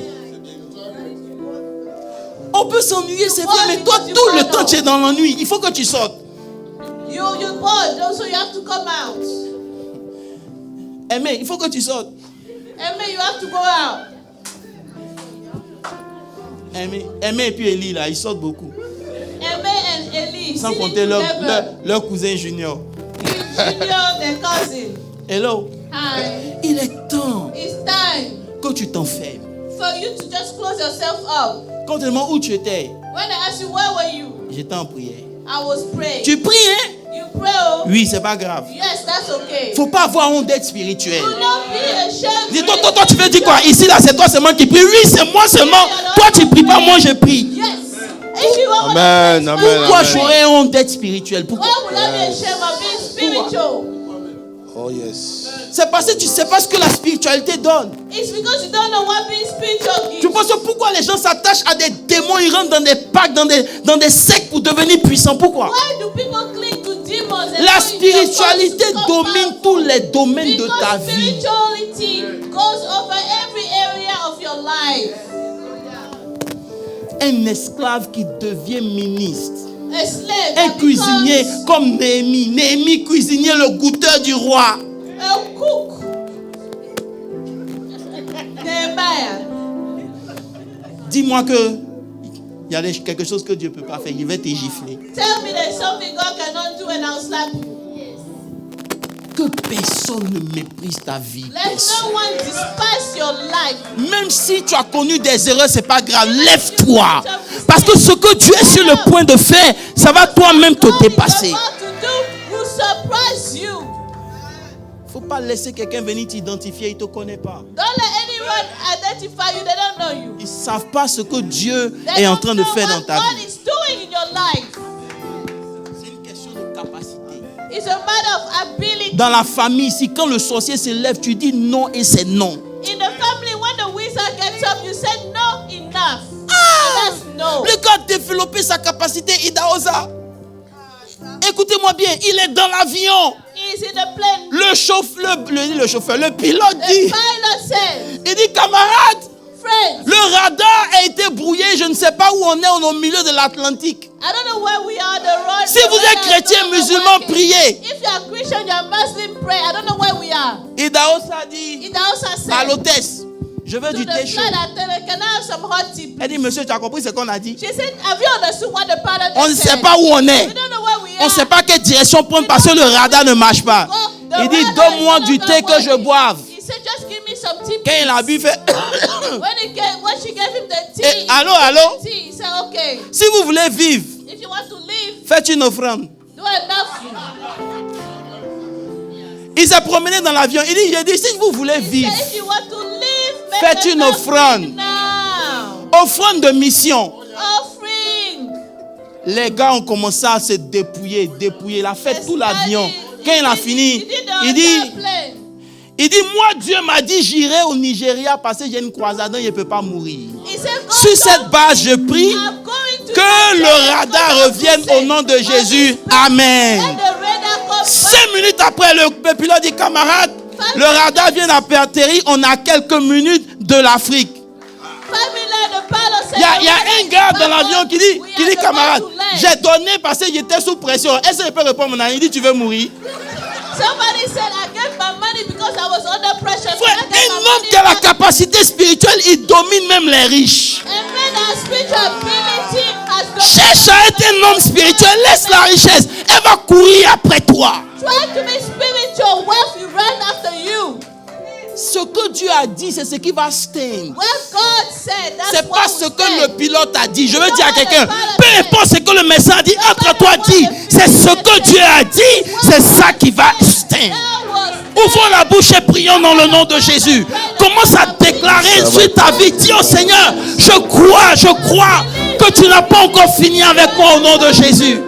On peut s'ennuyer, c'est vrai, mais toi, tout le temps, tu es dans l'ennui. Il faut que tu sortes.
You're bored, so you have to come out.
Aimé, il faut que tu sortes.
Amen, you have to go out.
Aimé et puis Eli, là, ils sortent beaucoup.
Amen and Eli,
Sans
sitting
compter
together.
leur cousin junior.
Junior, their cousin.
Hello.
Hi.
Il est temps
It's time
que tu t'enfermes.
for you to just close yourself up.
Quand tu demandes où tu étais,
When I asked you, where were you?
j'étais en prière.
I was praying.
Tu pries, hein?
You pray, oh?
Oui, c'est pas grave.
Yes, that's okay.
Faut pas avoir honte d'être spirituel.
Do not be ashamed.
Dis, toi, tu veux dire quoi? Ici, là, c'est toi seulement qui prie. Oui, c'est moi seulement. Toi, tu pries pas, moi, je prie.
Yes. If you want
Amen. Amen.
Pourquoi
Amen.
j'aurais honte d'être spirituel? Pourquoi?
why would I be ashamed of being spiritual?
Oh, yes.
C'est parce que tu sais pas ce que la spiritualité donne.
It's because you don't know what being spiritual
Tu
gives.
penses que pourquoi les gens s'attachent à des démons, ils rentrent dans des packs, dans des sectes pour devenir puissants? Pourquoi?
Why do people cling to demons? And
La
go into
spiritualité
cults to
domine
become
tous les domaines de
Because
ta vie.
spirituality goes over every area of your life.
Un esclave qui devient ministre.
A slave
Un
that
cuisinier
becomes
comme Néhémie. Néhémie, cuisinier, le goûteur du roi.
a cook. Nehemiah.
Dis-moi que il y a quelque chose que Dieu ne peut pas faire. Il va te gifler.
Tell me there's something God cannot do and I'll slap you.
Que personne ne méprise ta vie.
Let no one despise your life.
Même si tu as connu des erreurs, c'est pas grave. Lève-toi. Parce que ce que tu es sur le point de faire, ça va toi-même te dépasser.
What to do will surprise you.
Faut pas laisser quelqu'un venir t'identifier, il te connaît pas.
Don't let anyone identify you. They don't know you.
Ils savent pas ce que Dieu
They
est en
don't
train de
know
faire
what
dans ta
God
vie.
is doing in your life.
C'est une question de capacité.
It's a matter of ability.
Dans la famille, ici, quand le sorcier se lève, tu dis non et c'est non.
In the family, when the wizard gets up, you say no, enough. And that's no.
Le gars a développé sa capacité, Idaosa. Écoutez-moi bien, il est dans l'avion.
He's in the plane.
Le pilote
The
dit,
pilot says,
il dit, camarade,
friends,
le radar a été brouillé, je ne sais pas où on est au milieu de l'Atlantique.
I don't know where we are. The road.
Si vous êtes chrétien, musulman, priez.
If you are Christian, you are Muslim, pray. I don't know where we are.
Idaosa dit
It also
à
says
l'hôtesse, je veux
to
du
the
thé chaud.
flight attendant, can I have some hot tea?
Elle dit, monsieur, tu as compris ce qu'on a dit?
She said, have you understood what the pilot
On ne
said?
sait pas où on est.
We don't know where we
On
are.
ne sait pas quelle direction prendre parce que le radar ne marche pas. Il dit, donne-moi du thé que je boive.
He said, just give me some tea.
Quand il a bu, il fait...
When she gave him the tea,
Eh, allô?
tea, he said, okay,
Si vous voulez vivre,
if you want to live,
faites une offrande.
do enough.
Il s'est promené dans l'avion. J'ai dit, si vous voulez vivre,
If you want to live, make
faites
an
une offrande.
now.
Offrande de mission.
Offering.
Les gars ont commencé à se dépouiller. Il a fait tout l'avion. Quand il a fini, il dit, moi Dieu m'a dit, j'irai au Nigeria parce que j'ai une croisade, je ne peux pas mourir. Sur cette base, je prie que le radar revienne au nom de Jésus. Amen. 5 minutes après, le pilote dit, camarade, le radar vient d'atterrir, on a quelques minutes de l'Afrique. Il y a un gars dans l'avion qui dit, camarade, j'ai donné parce que j'étais sous pression. Est-ce que je peux répondre maintenant? Il dit, tu veux mourir?
Somebody said, I gave my money because I was under pressure.
Frère, un homme qui a la capacité spirituelle, il domine même les riches. Cherche à être un homme spirituel, laisse la richesse, elle va courir après toi.
Try to be spiritual, wealth will run after you.
Ce que Dieu a dit, c'est ce qui va stand.
C'est
pas ce que le pilote a dit. Je veux dire à quelqu'un, peu importe ce que le médecin a dit, entre toi dit, c'est ce que Dieu a dit, c'est ça qui va stand. Ouvrons la bouche et prions dans le nom de Jésus. Commence à déclarer sur ta vie. Dis au Seigneur, je crois que tu n'as pas encore fini avec moi au nom de Jésus.